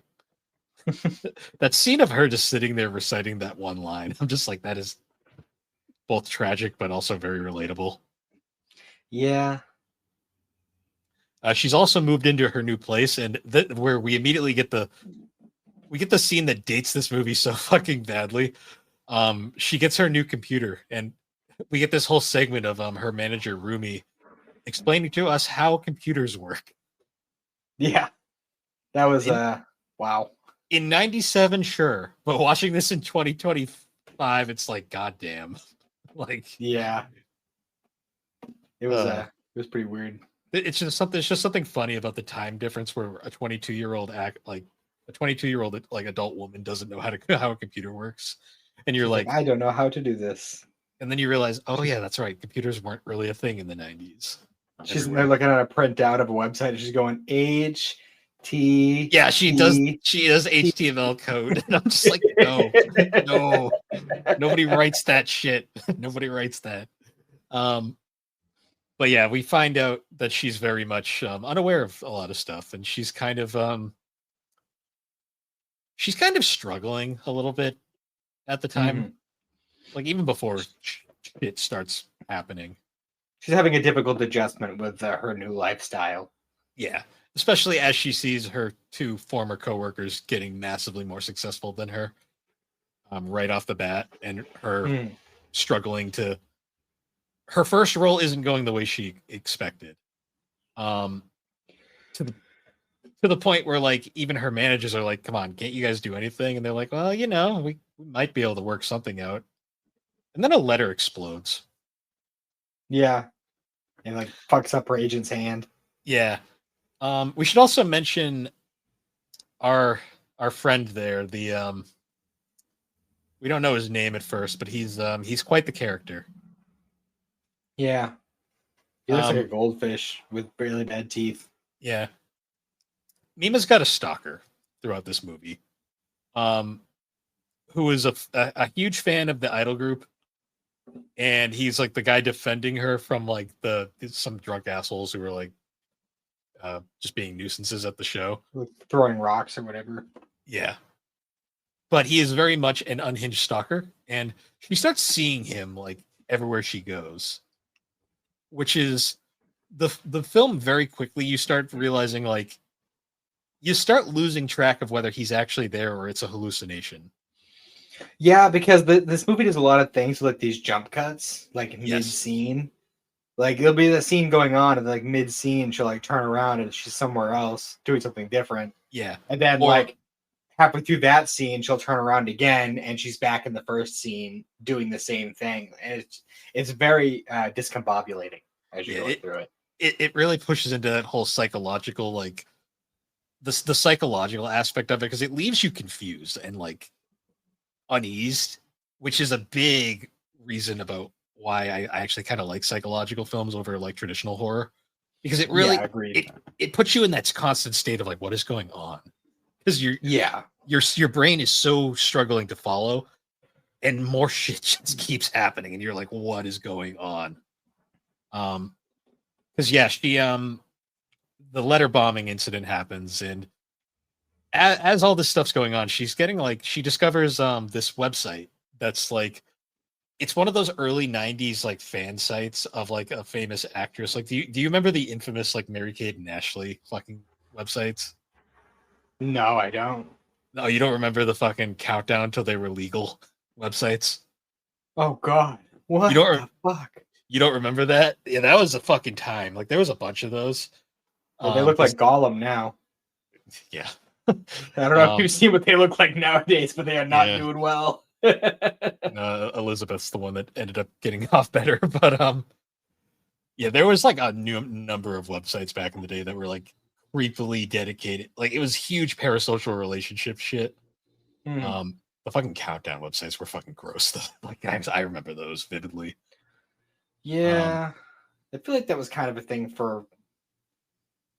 That scene of her just sitting there reciting that one line, I'm just like, that is both tragic but also very relatable. Yeah. She's also moved into her new place, and where we immediately get the scene that dates this movie so fucking badly. She gets her new computer, and we get this whole segment of her manager Rumi explaining to us how computers work. Yeah, that was wow. In 97, sure, but watching this in 2025, it's like, goddamn, like, yeah, it was pretty weird. It's just something funny about the time difference where a 22-year-old like adult woman doesn't know how a computer works, and you're like, I don't know how to do this. And then you realize, oh yeah, that's right, computers weren't really a thing in the 90s. She's there looking at a printout of a website, and she's going HT. Yeah, she does HTML code, and I'm just like, no, nobody writes that shit. Nobody writes that. But yeah, we find out that she's very much unaware of a lot of stuff, and she's kind of struggling a little bit at the time, like even before it starts happening. She's having a difficult adjustment with her new lifestyle. Yeah, especially as she sees her two former coworkers getting massively more successful than her. right off the bat, and her Mhm. struggling to. Her first role isn't going the way she expected. Um, to the point where like even her managers are like, "Come on, can't you guys do anything?" And they're like, "Well, we might be able to work something out." And then a letter explodes. Yeah, and like fucks up her agent's hand. Yeah. We should also mention our friend there. We don't know his name at first, but he's quite the character. Yeah, he looks like a Um, goldfish with really bad teeth. yeah. Mima's got a stalker throughout this movie. Um, who is a huge fan of the idol group, and he's like the guy defending her from like the some drunk assholes who were like just being nuisances at the show. With throwing rocks or whatever. Yeah. But he is very much an unhinged stalker, and she starts seeing him like everywhere she goes, which is the film very quickly you start realizing like you start losing track of whether he's actually there or it's a hallucination. Yeah, because this movie does a lot of things with like these jump cuts, like mid Yes. scene. Like there'll be the scene going on, and like mid scene, she'll like turn around and she's somewhere else doing something different. Yeah. And then Or like halfway through that scene, she'll turn around again, and she's back in the first scene doing the same thing. And it's very discombobulating as you're going through it. it really pushes into that whole psychological like the psychological aspect of it because it leaves you confused and like uneased, which is a big reason about why I actually kind of like psychological films over like traditional horror because it really Yeah, agreed. it puts you in that constant state of like what is going on because Yeah. your brain is so struggling to follow and more shit just keeps happening and you're like what is going on. Because yeah, she the letter bombing incident happens and as all this stuff's going on she's getting like she discovers this website that's like it's one of those early 90s like fan sites of like a famous actress. Like do you remember the infamous like Mary Kate and Ashley fucking websites? No, I don't. No, you don't remember the fucking countdown till they were legal websites? Oh God. You What don't the fuck? you don't remember that? Yeah, that was a fucking time. Like there was a bunch of those. Well, they look like Gollum now. Yeah. I don't know if you've seen what they look like nowadays, but they are not Yeah. doing well. Elizabeth's the one that ended up getting off better, but yeah, there was like a new number of websites back in the day that were like creepily dedicated. Like it was huge parasocial relationship shit. Hmm. The fucking countdown websites were fucking gross though. Like I remember those vividly. Yeah, I feel like that was kind of a thing for.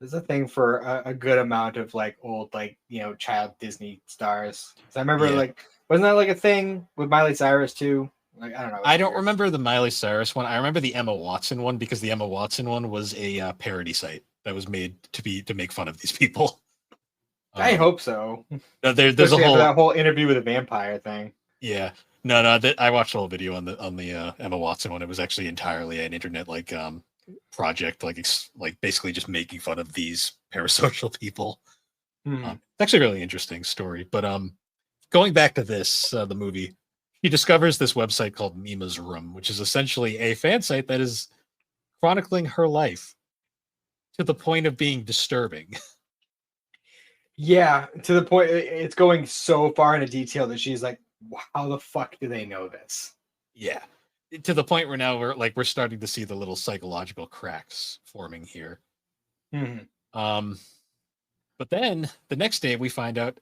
There's a thing for a good amount of like old like child Disney stars. So I remember Yeah. like wasn't that like a thing with Miley Cyrus too? Like I don't know. I don't remember the Miley Cyrus one. I remember the Emma Watson one because the Emma Watson one was a parody site that was made to make fun of these people. I hope so. There's a Especially after whole that whole interview with a vampire thing. yeah. No. I watched the whole video on the Emma Watson one. It was actually entirely an internet like project, like basically just making fun of these parasocial people. Hmm. It's actually a really interesting story. But going back to this the movie, he discovers this website called Mima's Room, which is essentially a fan site that is chronicling her life to the point of being disturbing. Yeah, to the point it's going so far into detail that she's like, "How the fuck do they know this?" Yeah. To the point where now we're starting to see the little psychological cracks forming here. Hmm. But then the next day we find out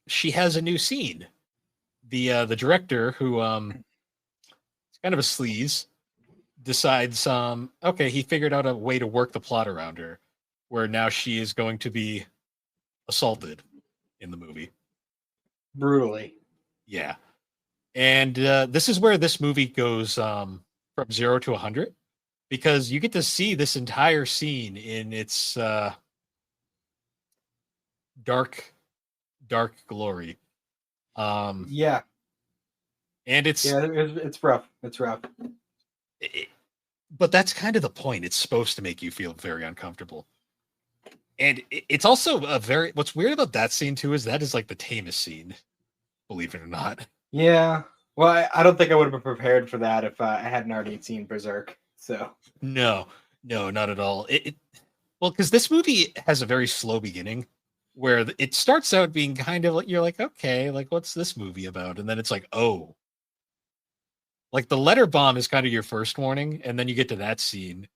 she has a new scene. The director who is kind of a sleaze decides okay, he figured out a way to work the plot around her where now she is going to be assaulted in the movie. Brutally. Yeah. And this is where this movie goes from 0 to 100 because you get to see this entire scene in its dark glory. Yeah. And it's rough. It's rough. but that's kind of the point. It's supposed to make you feel very uncomfortable. And it's also what's weird about that scene too is that is like the tamest scene, believe it or not. Yeah. Well, I don't think I would have been prepared for that if I hadn't already seen Berserk. So. No, no, not at all. Well, because this movie has a very slow beginning where it starts out being kind of like, you're like, okay, like, what's this movie about? And then it's like, oh, like the letter bomb is kind of your first warning. And then you get to that scene,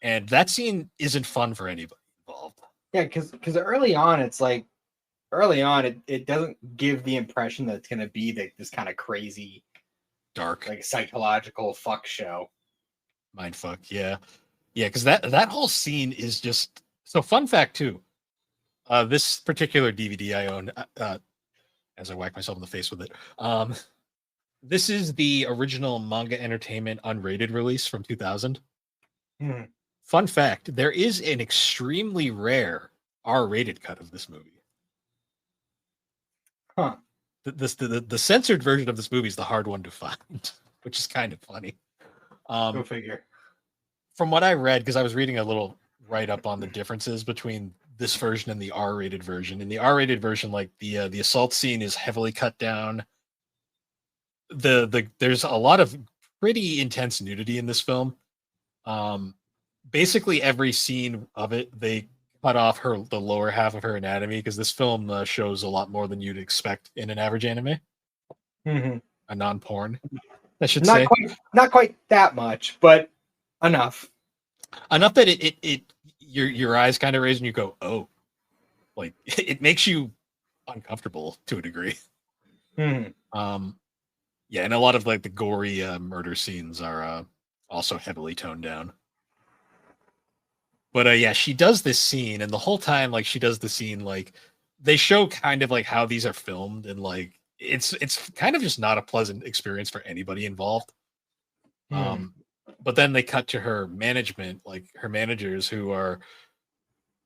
and that scene isn't fun for anybody involved. Yeah, because early on it doesn't give the impression that it's gonna be like this kind of crazy Dark like psychological fuck show. mind fuck. Yeah. Yeah. Because that whole scene is just so fun fact, too. This particular DVD I own, as I whack myself in the face with it, this is the original Manga Entertainment unrated release from 2000. Hmm. Fun fact, there is an extremely rare R-rated cut of this movie. Huh. The censored version of this movie is the hard one to find, which is kind of funny. Go figure. From what I read, because I was reading a little write-up on the differences between this version and the R-rated version. In the R-rated version, like the assault scene is heavily cut down. There's a lot of pretty intense nudity in this film. Basically every scene of it, they cut off the lower half of her anatomy because this film shows a lot more than you'd expect in an average anime, Mm-hmm. a non-porn, I should Not say. not quite that much, but enough. Enough that your eyes kind of raise and you go, oh, like it makes you uncomfortable to a degree. Mm-hmm. Yeah, and a lot of like the gory murder scenes are also heavily toned down. But yeah, she does this scene, and the whole time, like she does the scene, like they show kind of like how these are filmed, and like it's kind of just not a pleasant experience for anybody involved. But then they cut to her management, like her managers, who are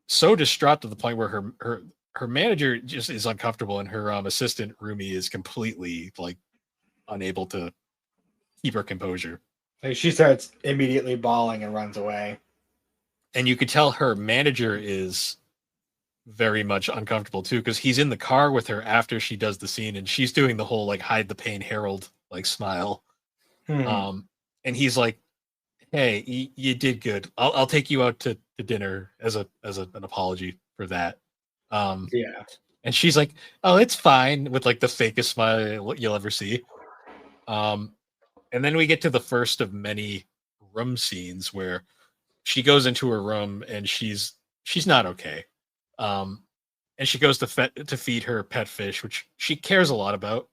so distraught to the point where her manager just is uncomfortable, and her assistant Rumi is completely like unable to keep her composure. Like she starts immediately bawling and runs away. And you could tell her manager is very much uncomfortable too, because he's in the car with her after she does the scene, and she's doing the whole like hide the pain Harold like smile. Mm-hmm. And he's like, hey, you did good. I'll take you out to dinner as an apology for that. Yeah. And she's like, oh, it's fine, with like the fakest smile you'll ever see. And then we get to the first of many room scenes where she goes into her room and she's not okay. And she goes to feed her pet fish, which she cares a lot about,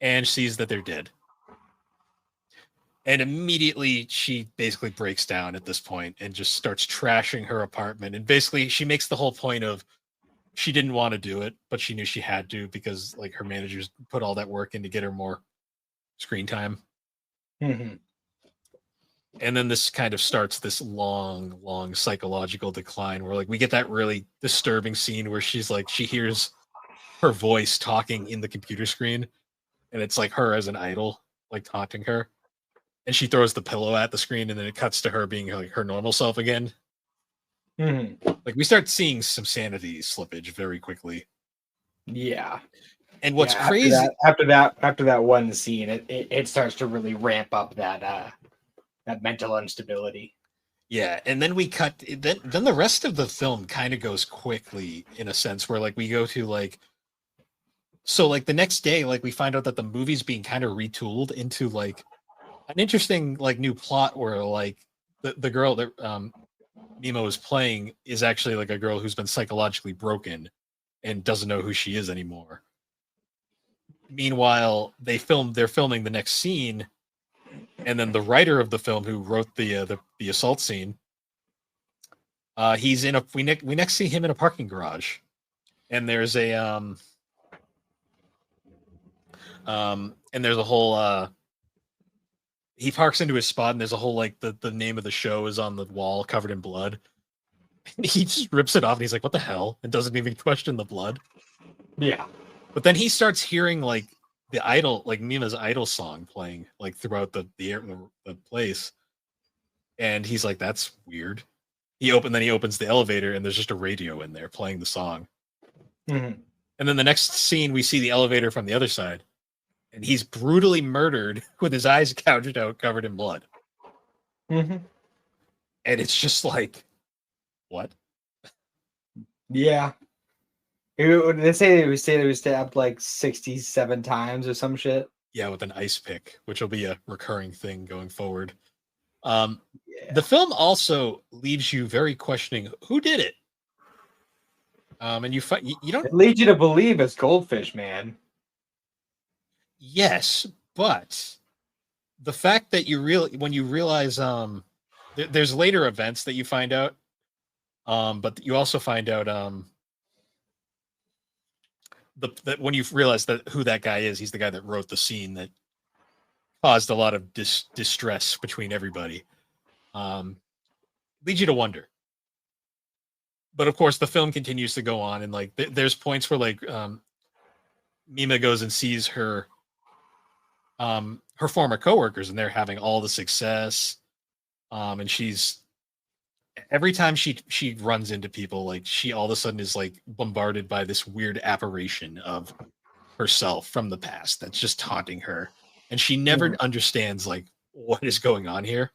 and sees that they're dead. And immediately she basically breaks down at this point and just starts trashing her apartment. And basically she makes the whole point of she didn't want to do it, but she knew she had to because like her managers put all that work in to get her more screen time. Mm-hmm. And then this kind of starts this long psychological decline where like we get that really disturbing scene where she's like she hears her voice talking in the computer screen, and it's like her as an idol like taunting her, and she throws the pillow at the screen, and then it cuts to her being like her normal self again. Mm-hmm. Like we start seeing some sanity slippage very quickly. Yeah. And what's Yeah, crazy after that one scene, it starts to really ramp up that mental instability. Yeah, and then we cut. Then the rest of the film kind of goes quickly in a sense where like we go to like, so like the next day, like we find out that the movie's being kind of retooled into like an interesting like new plot where like the girl that Mimo is playing is actually like a girl who's been psychologically broken and doesn't know who she is anymore. Meanwhile, they're filming the next scene, and then the writer of the film who wrote the assault scene, he's in a we next see him in a parking garage, and there's a and there's a whole he parks into his spot, and there's a whole like the name of the show is on the wall covered in blood. And he just rips it off and he's like, what the hell? And doesn't even question the blood. Yeah. But then he starts hearing like the idol, like Mima's idol song playing like throughout the place. And he's like, that's weird. Then he opens the elevator and there's just a radio in there playing the song. Mm-hmm. And then the next scene, we see the elevator from the other side, and he's brutally murdered with his eyes gouged out, covered in blood. Mm-hmm. And it's just like, what? Yeah. They say they was stabbed like 67 times or some shit. Yeah, with an ice pick, which will be a recurring thing going forward. The Yeah. film also leaves you very questioning who did it. And you don't. It leads you to believe it's Goldfish, man. Yes, but the fact that when you realize there's later events that you find out, but you also find out that when you realize that who that guy is, he's the guy that wrote the scene that caused a lot of distress between everybody. Leads you to wonder. But of course, the film continues to go on, and like there's points where like Mima goes and sees her former coworkers, and they're having all the success. And she's every time she runs into people, like she all of a sudden is like bombarded by this weird apparition of herself from the past that's just taunting her, and she never understands like what is going on here.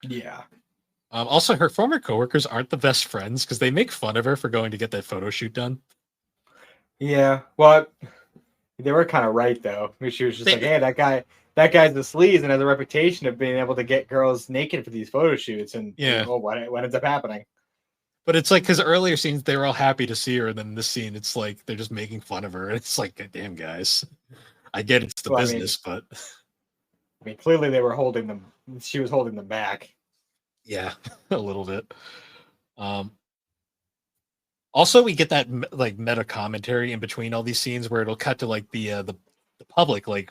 Yeah. Also, her former coworkers aren't the best friends because they make fun of her for going to get that photo shoot done. Yeah. Well, they were kind of right though. I mean, she was just like, "Hey, that guy's the sleaze and has a reputation of being able to get girls naked for these photo shoots." And yeah, what ends up happening? but it's like because earlier scenes they were all happy to see her, and then this scene it's like they're just making fun of her. And it's like, God damn guys, I get it's the business, but I mean, clearly they were holding them. She was holding them back. yeah, a little bit. Also, we get that like meta commentary in between all these scenes where it'll cut to like the public like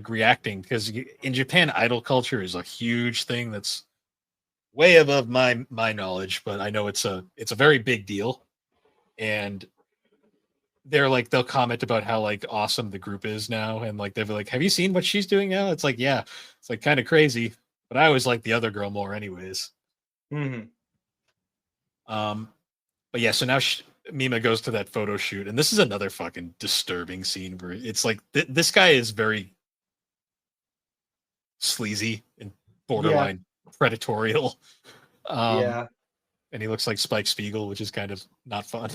reacting because in Japan idol culture is a huge thing that's way above my knowledge, but I know it's a very big deal, and they'll comment about how like awesome the group is now, and like they'll be like, "Have you seen what she's doing now?" It's like, yeah, it's like kind of crazy, but I always like the other girl more, anyways. Mm-hmm. But yeah, so now Mima goes to that photo shoot, and this is another fucking disturbing scene where it's like this guy is very sleazy and borderline predatorial. Yeah. And he looks like Spike Spiegel, which is kind of not fun.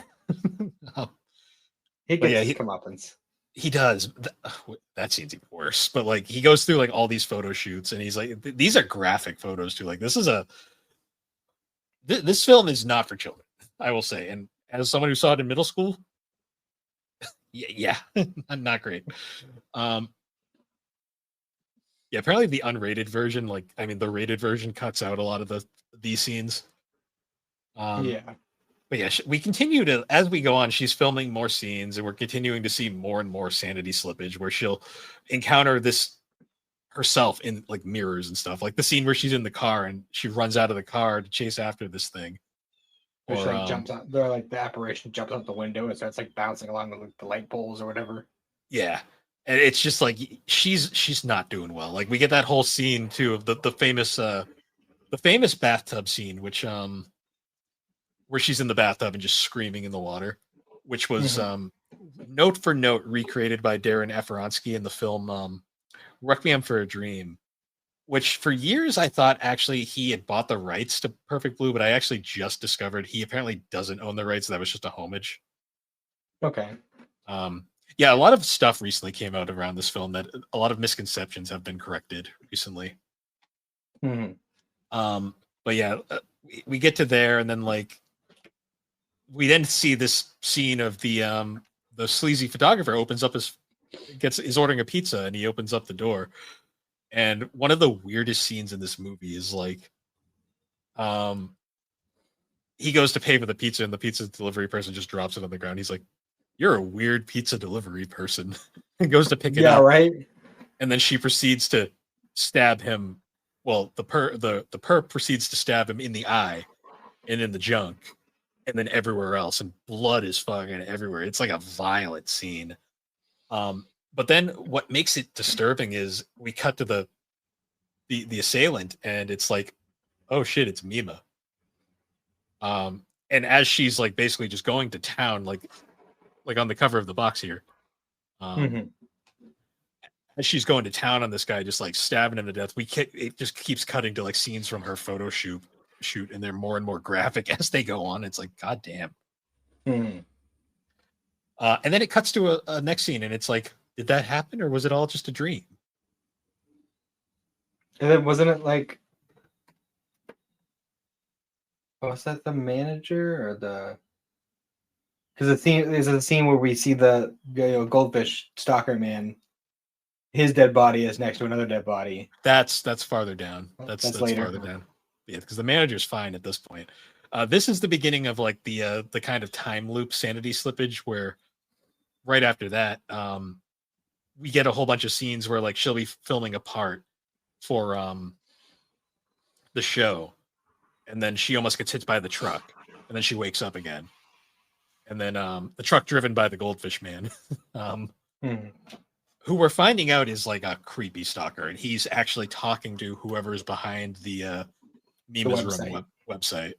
He But gets yeah, his comeuppance. he does. That scene's even worse. But like he goes through like all these photo shoots, and he's like, these are graphic photos too. Like this film is not for children, I will say. And as someone who saw it in middle school, yeah, not great. Yeah, apparently the unrated version, like I mean, the rated version cuts out a lot of these scenes. Yeah. But yeah, we continue to as we go on. She's filming more scenes, and we're continuing to see more and more sanity slippage, where she'll encounter this herself in like mirrors and stuff, like the scene where she's in the car and she runs out of the car to chase after this thing. Or she Or like jumps out. They're like the apparition jumps out the window and starts like bouncing along the light poles or whatever. yeah, and it's just like she's not doing well. Like we get that whole scene too of the famous bathtub scene, which where she's in the bathtub and just screaming in the water, which was note for note recreated by Darren Aronofsky in the film Requiem for a Dream, which for years I thought actually he had bought the rights to Perfect Blue, but I actually just discovered he apparently doesn't own the rights. That was just a homage. Okay. Yeah, a lot of stuff recently came out around this film that a lot of misconceptions have been corrected recently. Mm-hmm. But yeah, we get to there, and then like we then see this scene of the sleazy photographer opens up is ordering a pizza, and he opens up the door. And one of the weirdest scenes in this movie is like, he goes to pay for the pizza, and the pizza delivery person just drops it on the ground. He's like, "You're a weird pizza delivery person," and goes to pick it up. Yeah, right. And then she proceeds to stab him. Well, the perp proceeds to stab him in the eye and in the junk, and then everywhere else, and blood is fucking everywhere. It's like a violent scene. But then what makes it disturbing is we cut to the assailant, and it's like, oh shit, it's Mima. And as she's like basically just going to town, like like on the cover of the box here. Mhm. As she's going to town on this guy, just like stabbing him to death. It just keeps cutting to like scenes from her photo shoot, and they're more and more graphic as they go on. It's like, god damn. Mhm. And then it cuts to a next scene, and it's like, did that happen, or was it all just a dream? And then wasn't it like, was that the manager or the? Because the scene is a scene where we see the goldfish stalker man. His dead body is next to another dead body. That's farther down. That's later. farther down. Yeah, because the manager's fine at this point. This is the beginning of like the kind of time loop sanity slippage where right after that, we get a whole bunch of scenes where like she'll be filming a part for the show, and then she almost gets hit by the truck, and then she wakes up again, and then the truck driven by the goldfish man, who we're finding out is like a creepy stalker, and he's actually talking to whoever is behind the Mima's Room website.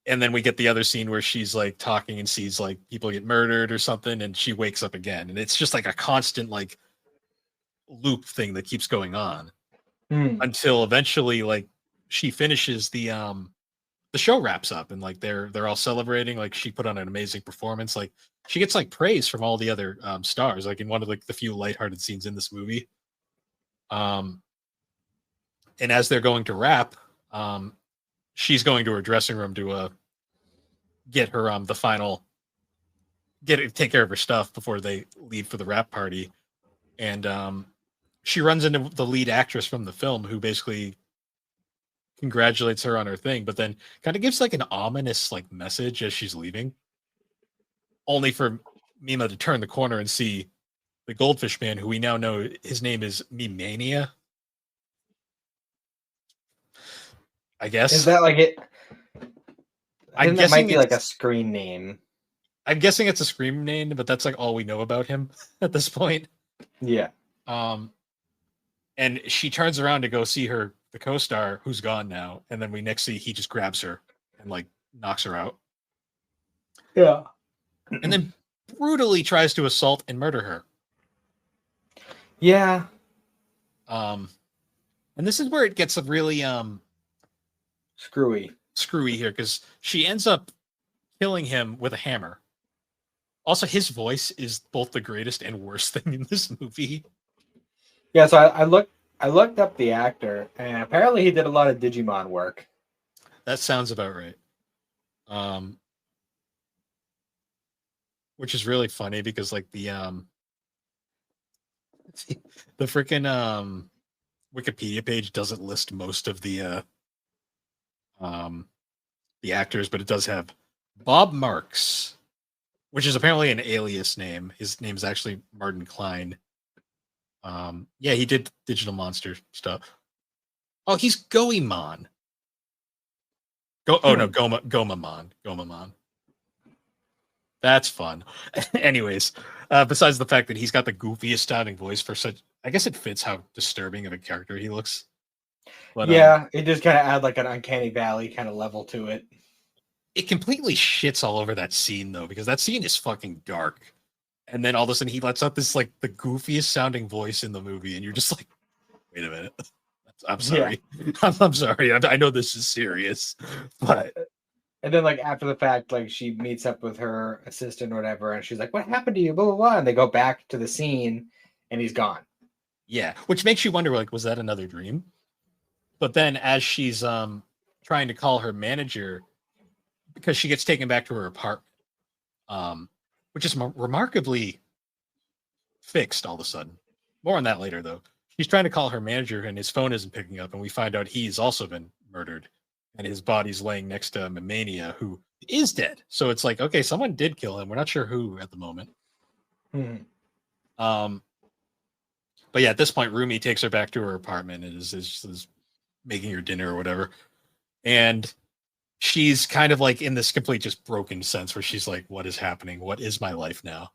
And then we get the other scene where she's like talking and sees like people get murdered or something, and she wakes up again, and it's just like a constant like loop thing that keeps going on until eventually like she finishes the show wraps up, and like they're all celebrating, like she put on an amazing performance, like she gets like praise from all the other stars, like in one of like the few lighthearted scenes in this movie. And as they're going to wrap, she's going to her dressing room to get her the final take care of her stuff before they leave for the wrap party. And she runs into the lead actress from the film, who basically congratulates her on her thing, but then kind of gives like an ominous like message as she's leaving, only for Mima to turn the corner and see the goldfish man, who we now know his name is Mimania, I guess. Is that like it? I think that might be it's like a screen name. I'm guessing it's a screen name, but that's like all we know about him at this point. Yeah. And she turns around to go see the co-star, who's gone now, and then we next see he just grabs her and like knocks her out. Yeah. And then brutally tries to assault and murder her. Yeah. And this is where it gets really screwy here, because she ends up killing him with a hammer. Also, his voice is both the greatest and worst thing in this movie. Yeah, so I looked up the actor, and apparently he did a lot of Digimon work. That sounds about right. Which is really funny because like the freaking Wikipedia page doesn't list most of the actors, but it does have Bob Marks, which is apparently an alias name. His name's actually Martin Klein. Yeah, he did Digital Monster stuff. Oh, he's Goemon. Gomamon. That's fun. Anyways, besides the fact that he's got the goofiest sounding voice for such, I guess it fits how disturbing of a character he looks. But, yeah, it just kind of add like an uncanny valley kind of level to it. It completely shits all over that scene though, because that scene is fucking dark. And then all of a sudden he lets out this like the goofiest sounding voice in the movie, and you're just like, wait a minute. I'm sorry. Yeah. I'm sorry. I know this is serious, but. And then like after the fact, like she meets up with her assistant or whatever, and she's like, "What happened to you?" Blah blah blah. And they go back to the scene, and he's gone. Yeah, which makes you wonder, like, was that another dream? But then as she's trying to call her manager, because she gets taken back to her apartment, which is remarkably fixed all of a sudden. More on that later, though. She's trying to call her manager, and his phone isn't picking up, and we find out he's also been murdered, and his body's laying next to Mimania, who is dead. So it's like, okay, someone did kill him. We're not sure who at the moment. But yeah, at this point, Rumi takes her back to her apartment and is making her dinner or whatever. And she's kind of like in this complete just broken sense where she's like, what is happening? What is my life now?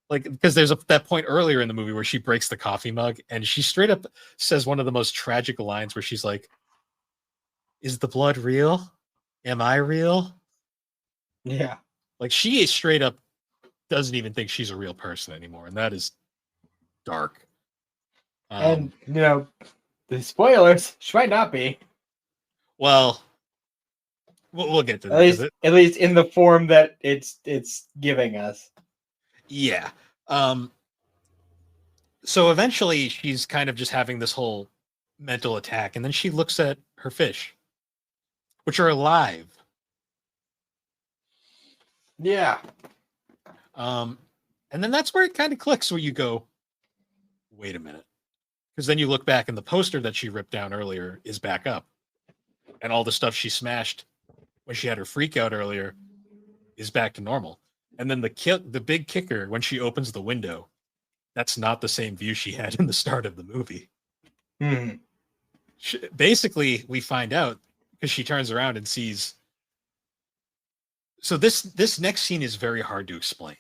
Like, because there's that point earlier in the movie where she breaks the coffee mug, and she straight up says one of the most tragic lines where she's like, is the blood real? Am I real? Yeah. Like she is straight up doesn't even think she's a real person anymore, and that is dark. And the spoilers, she might not be. Well, we'll get to At that because least in the form that it's giving us. yeah. So eventually she's kind of just having this whole mental attack, and then she looks at her fish, which are alive. Yeah. And then that's where it kind of clicks, where you go, wait a minute. Because then you look back and the poster that she ripped down earlier is back up. And all the stuff she smashed when she had her freak out earlier is back to normal. And then the big kicker, when she opens the window, that's not the same view she had in the start of the movie. Mm-hmm. Basically, we find out because she turns around and sees. So this next scene is very hard to explain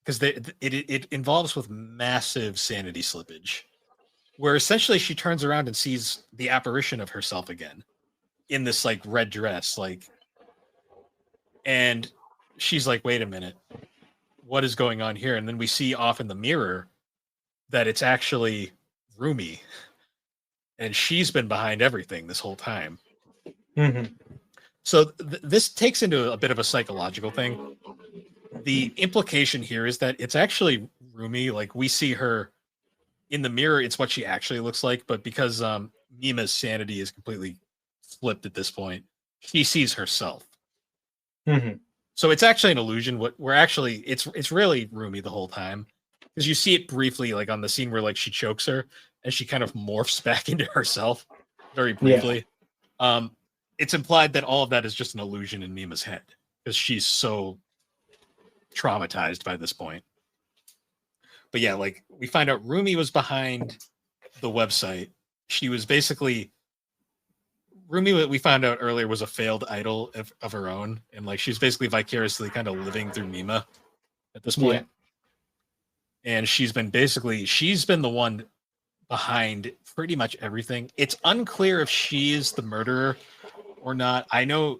because it involves with massive sanity slippage, where essentially she turns around and sees the apparition of herself again in this like red dress, like, and she's like, wait a minute, what is going on here? And then we see off in the mirror that it's actually Rumi, and she's been behind everything this whole time. Mm-hmm. So this takes into a bit of a psychological thing. The implication here is that it's actually Rumi. Like we see her in the mirror, it's what she actually looks like. But because Mima's sanity is completely flipped at this point, she sees herself. Mm-hmm. So it's actually an illusion. What we're actually, it's really Rumi the whole time, because you see it briefly, like on the scene where like she chokes her and she kind of morphs back into herself very briefly. Yeah. It's implied that all of that is just an illusion in Mima's head because she's so traumatized by this point. But yeah, like we find out Rumi was behind the website. She was basically Rumi, we found out earlier, was a failed idol of her own, and like she's basically vicariously kind of living through Mima at this point. Yeah. And she's been the one behind pretty much everything. It's unclear if she is the murderer or not. I know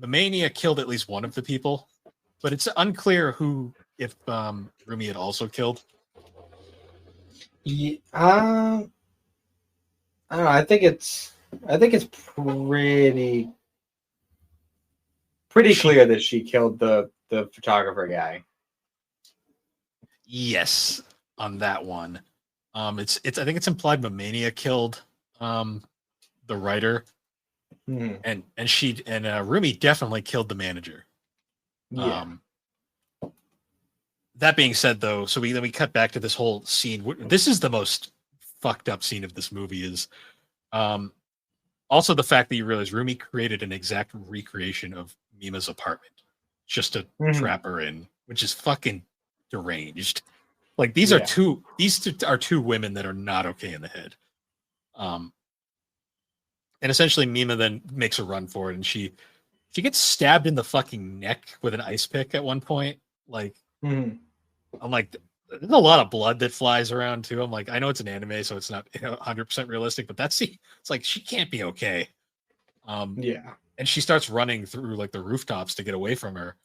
Mamania killed at least one of the people, but it's unclear if Rumi had also killed. Yeah, I don't know. I think it's pretty clear that she killed the photographer guy. Yes, on that one. It's I think it's implied Mamania killed the writer. Mm-hmm. And Rumi definitely killed the manager. Yeah. That being said, though, so we cut back to this whole scene. This is the most fucked up scene of this movie. Is also the fact that you realize Rumi created an exact recreation of Mima's apartment just to trap her in, which is fucking deranged. Like these are two women that are not okay in the head. And essentially Mima then makes a run for it, and she gets stabbed in the fucking neck with an ice pick at one point. Like, I'm like, there's a lot of blood that flies around too. I'm like, I know it's an anime, so it's not 100% realistic, but it's like she can't be okay. And she starts running through like the rooftops to get away from her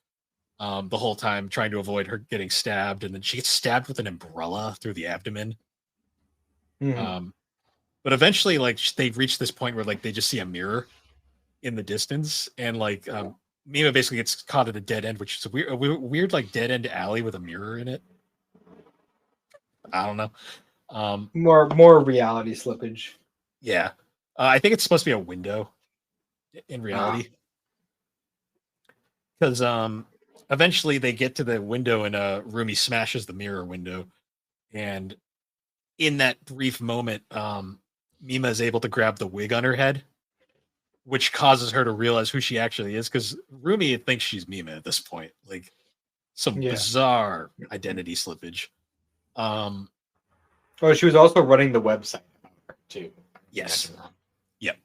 the whole time, trying to avoid her getting stabbed. And then she gets stabbed with an umbrella through the abdomen. But eventually, like they reach this point where like they just see a mirror in the distance, and like Mima basically gets caught at a dead end, which is a weird like dead end alley with a mirror in it. I don't know. More reality slippage. Yeah, I think it's supposed to be a window in reality, because eventually they get to the window and Rumi smashes the mirror window, and in that brief moment, Mima is able to grab the wig on her head, which causes her to realize who she actually is, because Rumi thinks she's Mima at this point. Like some bizarre identity slippage. Oh, she was also running the website too. Yes. Yep.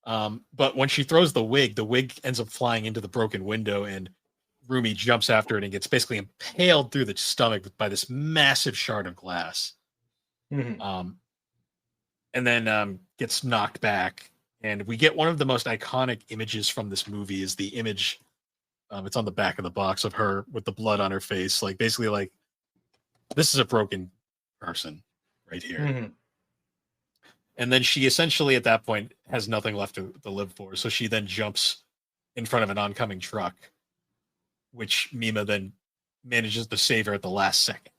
But when she throws the wig ends up flying into the broken window, and Rumi jumps after it and gets basically impaled through the stomach by this massive shard of glass. And then gets knocked back. And we get one of the most iconic images from this movie is the image It's on the back of the box of her with the blood on her face. Like basically, like this is a broken person right here. Mm-hmm. And then she essentially at that point has nothing left to live for. So she then jumps in front of an oncoming truck, which Mima then manages to save her at the last second.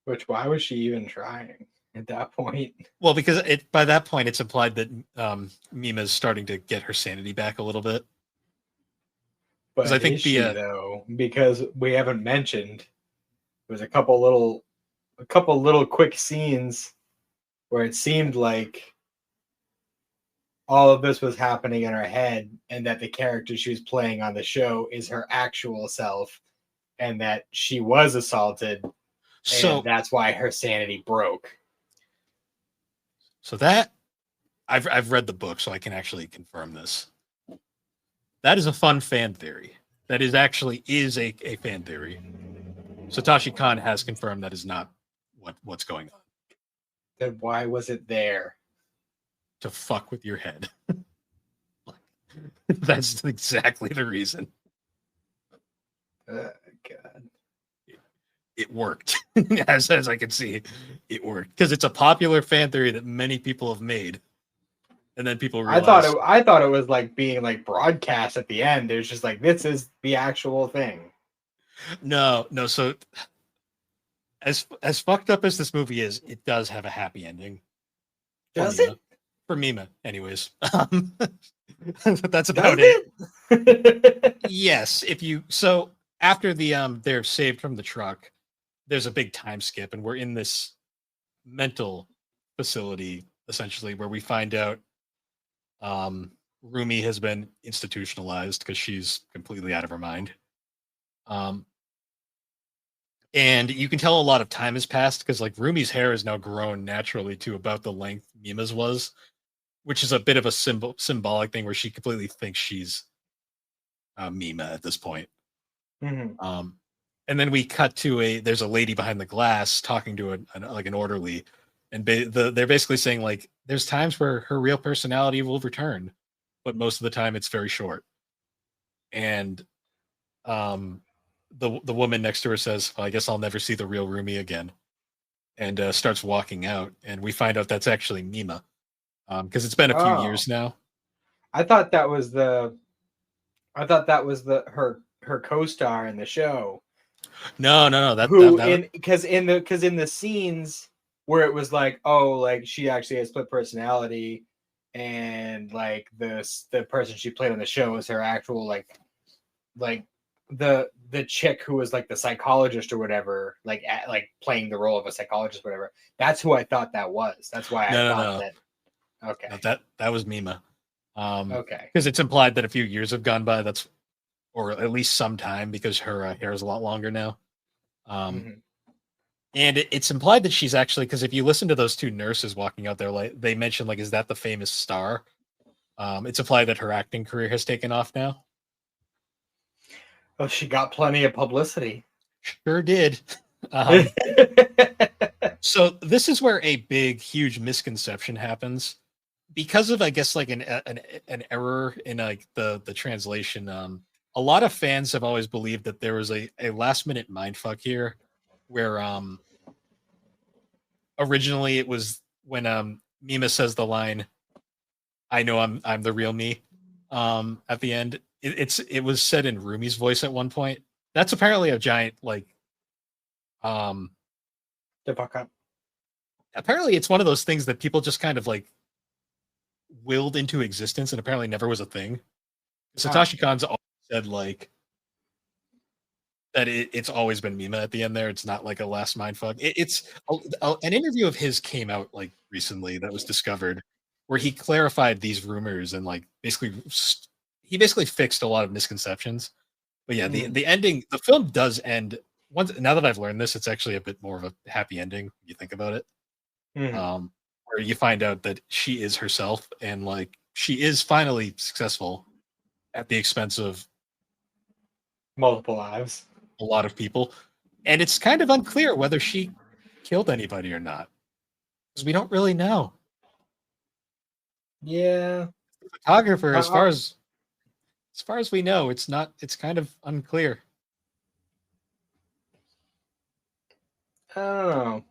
Which, why was she even trying at that point? Well, because by that point it's implied that Mima's starting to get her sanity back a little bit. But I think is she though? Because we haven't mentioned there's a couple little quick scenes where it seemed like all of this was happening in her head, and that the character she was playing on the show is her actual self, and that she was assaulted, so and that's why her sanity broke. So that I've read the book, so I can actually confirm this. That is a fun fan theory. That is a fan theory. Satoshi Kon has confirmed that is not what's going on. Then why was it there? To fuck with your head. That's exactly the reason. God. It worked. as I can see, it worked. Because it's a popular fan theory that many people have made. And then people realize I thought it was like being like broadcast at the end. It was just like, this is the actual thing. No. So as fucked up as this movie is, it does have a happy ending. Does it? For Mima, anyways. That's about it. Yes. So after they're saved from the truck, there's a big time skip, and we're in this mental facility essentially where we find out Rumi has been institutionalized because she's completely out of her mind. And you can tell a lot of time has passed because like Rumi's hair has now grown naturally to about the length Mima's was, which is a bit of a symbolic thing where she completely thinks she's Mima at this point. Mm-hmm. And then we cut to there's a lady behind the glass talking to an orderly, and they're basically saying like there's times where her real personality will return, but most of the time it's very short. And the woman next to her says, well, I guess I'll never see the real Rumi again, and starts walking out, and we find out that's actually Mima, because it's been a few years now. I thought that was her co-star in the show. No. Because in the scenes where it was like, oh, like she actually has split personality, and like the person she played on the show is her actual like the chick who was like the psychologist or whatever, like playing the role of a psychologist, or whatever. That's who I thought that was. That's why I thought that. Okay. No, that was Mima. Okay. Because it's implied that a few years have gone by. Or at least some time, because her hair is a lot longer now. And it's implied that she's actually, because if you listen to those two nurses walking out there, like they mentioned, like, is that the famous star? It's implied that her acting career has taken off now. Oh, she got plenty of publicity. Sure did. So this is where a big, huge misconception happens because of, I guess, like an error in like the translation. A lot of fans have always believed that there was a last minute mindfuck here, where originally it was when Mima says the line, "I know I'm the real me," at the end. It was said in Rumi's voice at one point. That's apparently a giant like the fuck up. Apparently it's one of those things that people just kind of like willed into existence and apparently never was a thing. Satoshi Kon's always said like that it's always been Mima at the end there. It's not like a last mindfuck. It's an interview of his came out like recently that was discovered where he clarified these rumors and like he basically fixed a lot of misconceptions. But yeah, the ending, the film does end. Now that I've learned this, it's actually a bit more of a happy ending when you think about it. Where you find out that she is herself and like she is finally successful at the expense of multiple lives, a lot of people, and it's kind of unclear whether she killed anybody or not because we don't really know. Yeah, The photographer, as far as As far as we know, it's not. It's kind of unclear. I don't know.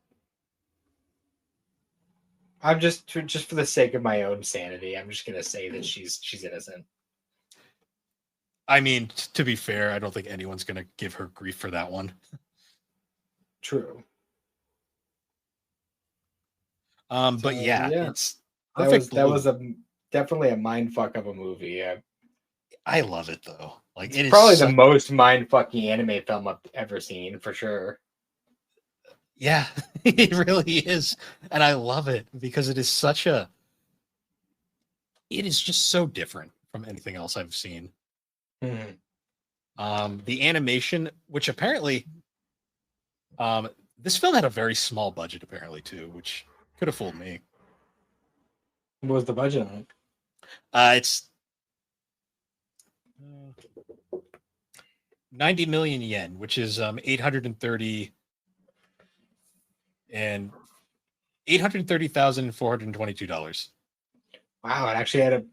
I'm just for the sake of my own sanity, I'm just gonna say that she's innocent. I mean, to be fair, I don't think anyone's gonna give her grief for that one. True. But yeah, Yeah, it's that Perfect was Blue. definitely a mind fuck of a movie. Yeah. I love it though. Like It's it is probably the such. most mind fucking anime film I've ever seen for sure. Yeah, it really is, and I love it because it is such a. It is just so different from anything else I've seen. Mhm. The animation, which apparently, um, this film had a very small budget apparently too, which could have fooled me. What was the budget on it? It's 90 million yen, which is 830 and $830,422. Wow, it actually had a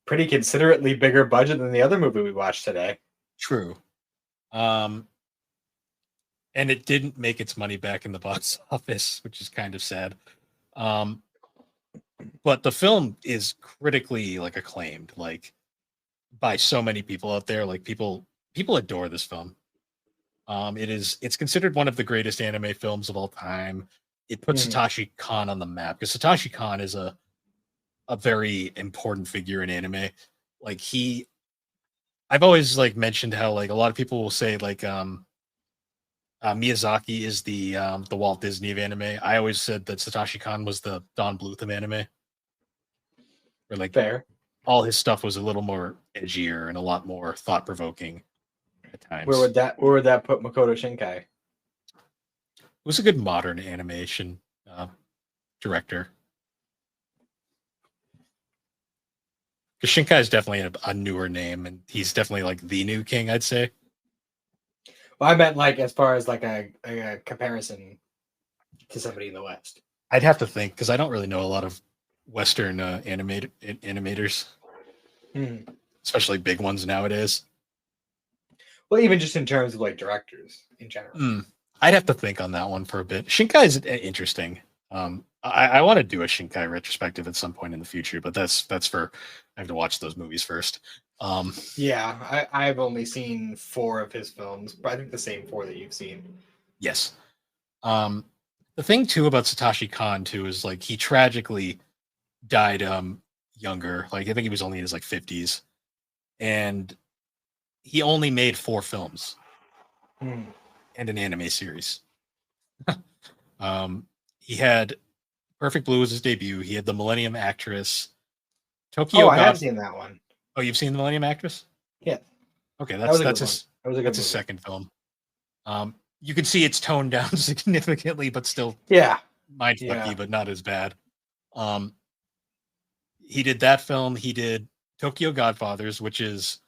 pretty considerately bigger budget than the other movie we watched today. True. Um, and it didn't make its money back in the box office, which is kind of sad. Um, but the film is critically like acclaimed, like by so many people out there. Like people adore this film. It's considered one of the greatest anime films of all time. It puts Mhm. Satoshi Kon on the map because Satoshi Kon is a very important figure in anime. Like I've always like mentioned how like a lot of people will say like Miyazaki is the Walt Disney of anime. I always said that Satoshi Kon was the Don Bluth of anime, where like Fair. all his stuff was a little more edgier and a lot more thought provoking at Where times. would that put Makoto Shinkai? It was a good modern animation director. Because Shinkai is definitely a newer name, and he's definitely like the new king, I'd say. Well, I meant like as far as like a comparison to somebody in the West. I'd have to think because I don't really know a lot of Western animators, Hmm. especially big ones nowadays. Well, even just in terms of like directors in general. Mm, I'd have to think on that one for a bit. Shinkai is interesting. I want to do a Shinkai retrospective at some point in the future, but that's for I have to watch those movies first. Um, Yeah, I've only seen 4 of his films, but I think the same 4 that you've seen. yes. Um, the thing too about Satoshi Kon too is like he tragically died younger. Like I think he was only in his like 50s, and he only made 4 films Hmm. and an anime series. He had Perfect Blue was his debut. He had the Millennium Actress, Oh, Tokyo I have God. seen that one. Oh, you've seen the Millennium Actress? Yeah, Okay, that was a that's good one. his That was a good that's his movie. second film. You can see it's toned down significantly, but still Yeah, mindfucky, yeah. but not as bad. Um, he did that film. He did Tokyo Godfathers, which is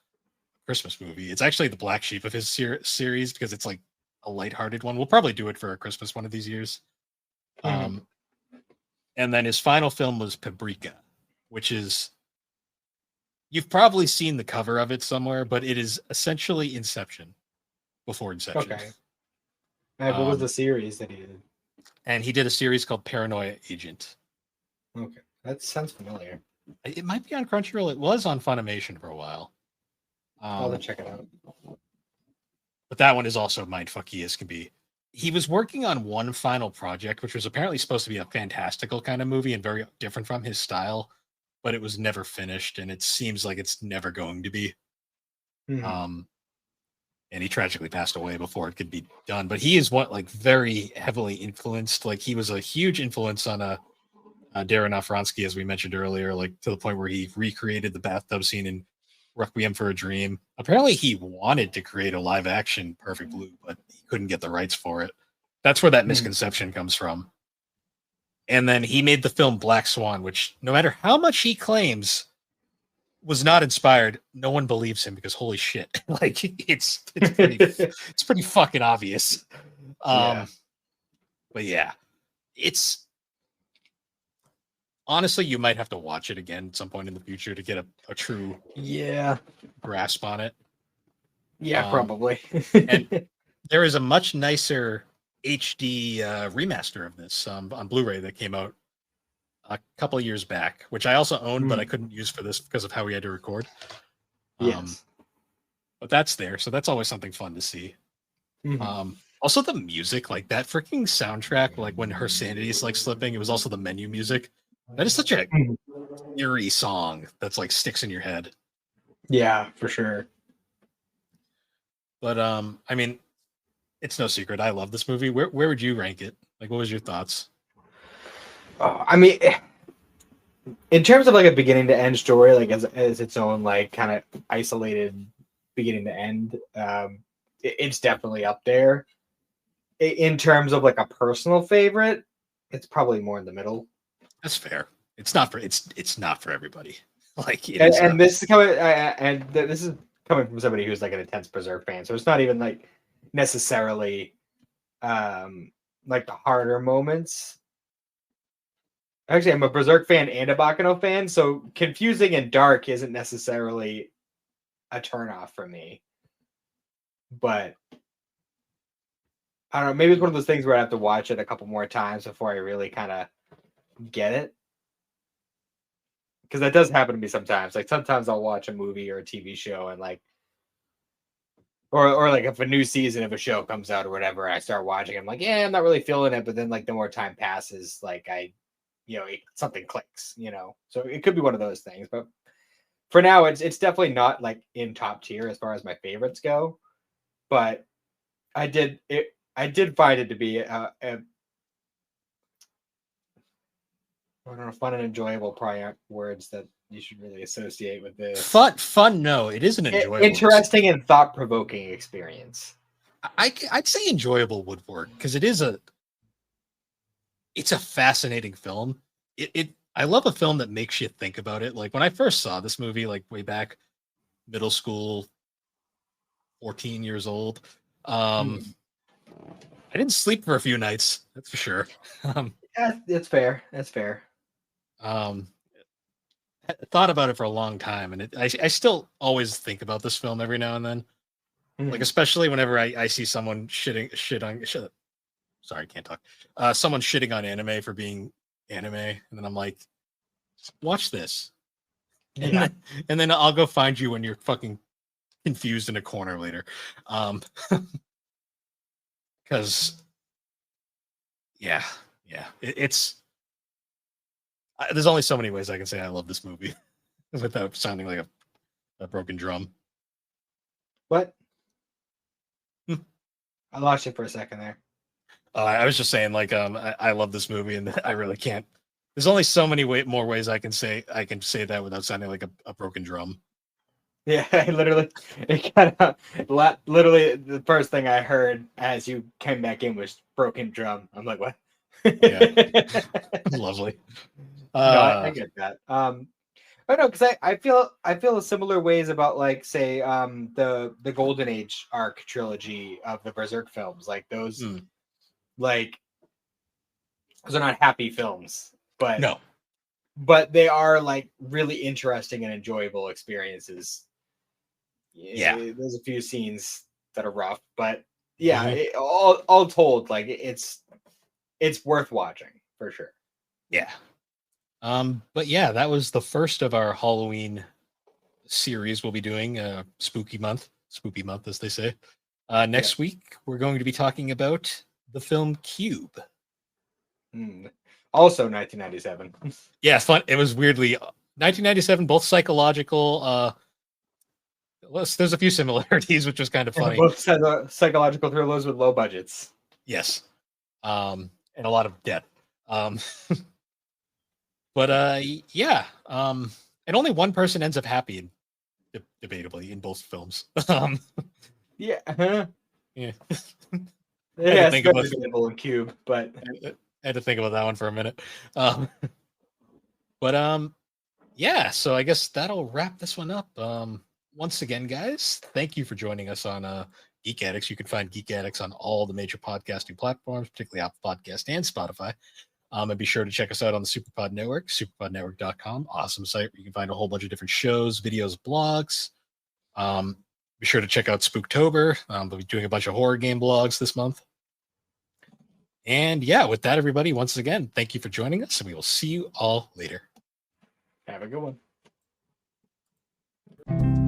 a Christmas movie. It's actually the black sheep of his series because it's like a lighthearted one. We'll probably do it for a Christmas one of these years. Mhm. Um, and then his final film was Paprika, which is you've probably seen the cover of it somewhere, but it is essentially Inception before Inception. Okay. What was Um, the series that he did? and he did a series called Paranoia Agent. Okay, that sounds familiar. It might be on Crunchyroll. It was on Funimation for a while. I'll have to check it out. But that one is also mindfucky as can be. He was working on one final project, which was apparently supposed to be a fantastical kind of movie and very different from his style, but it was never finished, and it seems like it's never going to be. Mhm. Um, and he tragically passed away before it could be done. But he is what like very heavily influenced. Like he was a huge influence on Darren Aronofsky, as we mentioned earlier, like to the point where he recreated the bathtub scene in Requiem for a Dream. Apparently, he wanted to create a live action Perfect Blue, but he couldn't get the rights for it. That's where that Mhm. misconception comes from. And then he made the film Black Swan, which no matter how much he claims was not inspired, no one believes him because holy shit, like it's pretty fucking obvious. Yeah. Um, but yeah, it's honestly, you might have to watch it again at some point in the future to get a true Yeah. grasp on it. Yeah, probably. And there is a much nicer HD remaster of this on Blu-ray that came out a couple of years back, which I also owned, but I couldn't use for this because of how we had to record. Yes. But that's there, so that's always something fun to see. Also the music, like that freaking soundtrack, like when her sanity is like slipping, it was also the menu music. That is such a eerie song that's like sticks in your head. Yeah, for sure. But I mean, it's no secret I love this movie. Where would you rank it? Like, what was your thoughts? I mean, in terms of like a beginning to end story, like as its own like kind of isolated beginning to end, it's definitely up there. In terms of like a personal favorite, it's probably more in the middle. That's fair. It's not for everybody. Like this is coming from somebody who's like an intense Berserk fan, so it's not even like necessarily like the harder moments. Actually, I'm a Berserk fan and a Baccano fan, so confusing and dark isn't necessarily a turnoff for me. But I don't know, maybe it's one of those things where I have to watch it a couple more times before I really kind of get it. Because that does happen to me sometimes. Like sometimes I'll watch a movie or a TV show and like, or like if a new season of a show comes out or whatever, I start watching. I'm like, yeah, I'm not really feeling it. But then like the more time passes, like something clicks. So it could be one of those things. But for now, it's definitely not like in top tier as far as my favorites go. But I did find it to be I don't know, fun and enjoyable probably aren't words that you should really associate with this. Fun. No, it is an enjoyable, interesting and thought-provoking experience. I'd say enjoyable would work because it's a fascinating film. I love a film that makes you think about it. Like when I first saw this movie, like way back middle school, 14 years old. I didn't sleep for a few nights, that's for sure. Yeah, that's fair. That's fair. Thought about it for a long time, and I still always think about this film every now and then. Like especially whenever I see someone shit on sorry, can't talk. Someone shitting on anime for being anime, and then I'm like, watch this. Yeah. And then I'll go find you when you're fucking confused in a corner later. Because it's there's only so many ways I can say I love this movie without sounding like a broken drum. What? I lost you for a second there. I was just saying, like, I love this movie, and I really can't. There's only so many more ways I can say that without sounding like a broken drum. Yeah, literally the first thing I heard as you came back in was broken drum. I'm like, what? Yeah, lovely. No, I get that. I know because I feel similar ways about like say the Golden Age arc trilogy of the Berserk films. Like those, like those are not happy films, but no, but they are like really interesting and enjoyable experiences. Yeah, there's a few scenes that are rough, but yeah, all told, like it's worth watching for sure. Yeah. But yeah, that was the first of our Halloween series we'll be doing. Spooky month, as they say. Next week we're going to be talking about the film Cube. Also 1997. Yeah, fun. It was weirdly 1997, both psychological. There's a few similarities, which was kind of funny. Both psychological thrillers with low budgets. Yes. And a lot of death. But yeah. And only one person ends up happy, debatably, in both films. Yeah. Yeah. Yeah, it's debatable in Cube, but I had to think about that one for a minute. But yeah, so I guess that'll wrap this one up. Once again, guys, thank you for joining us on Geek Addicts. You can find Geek Addicts on all the major podcasting platforms, particularly Apple Podcast and Spotify. And be sure to check us out on the Superpod Network, superpodnetwork.com. Awesome site where you can find a whole bunch of different shows, videos, blogs. Be sure to check out Spooktober. We'll be doing a bunch of horror game blogs this month. And yeah, with that, everybody, once again, thank you for joining us, and we will see you all later. Have a good one.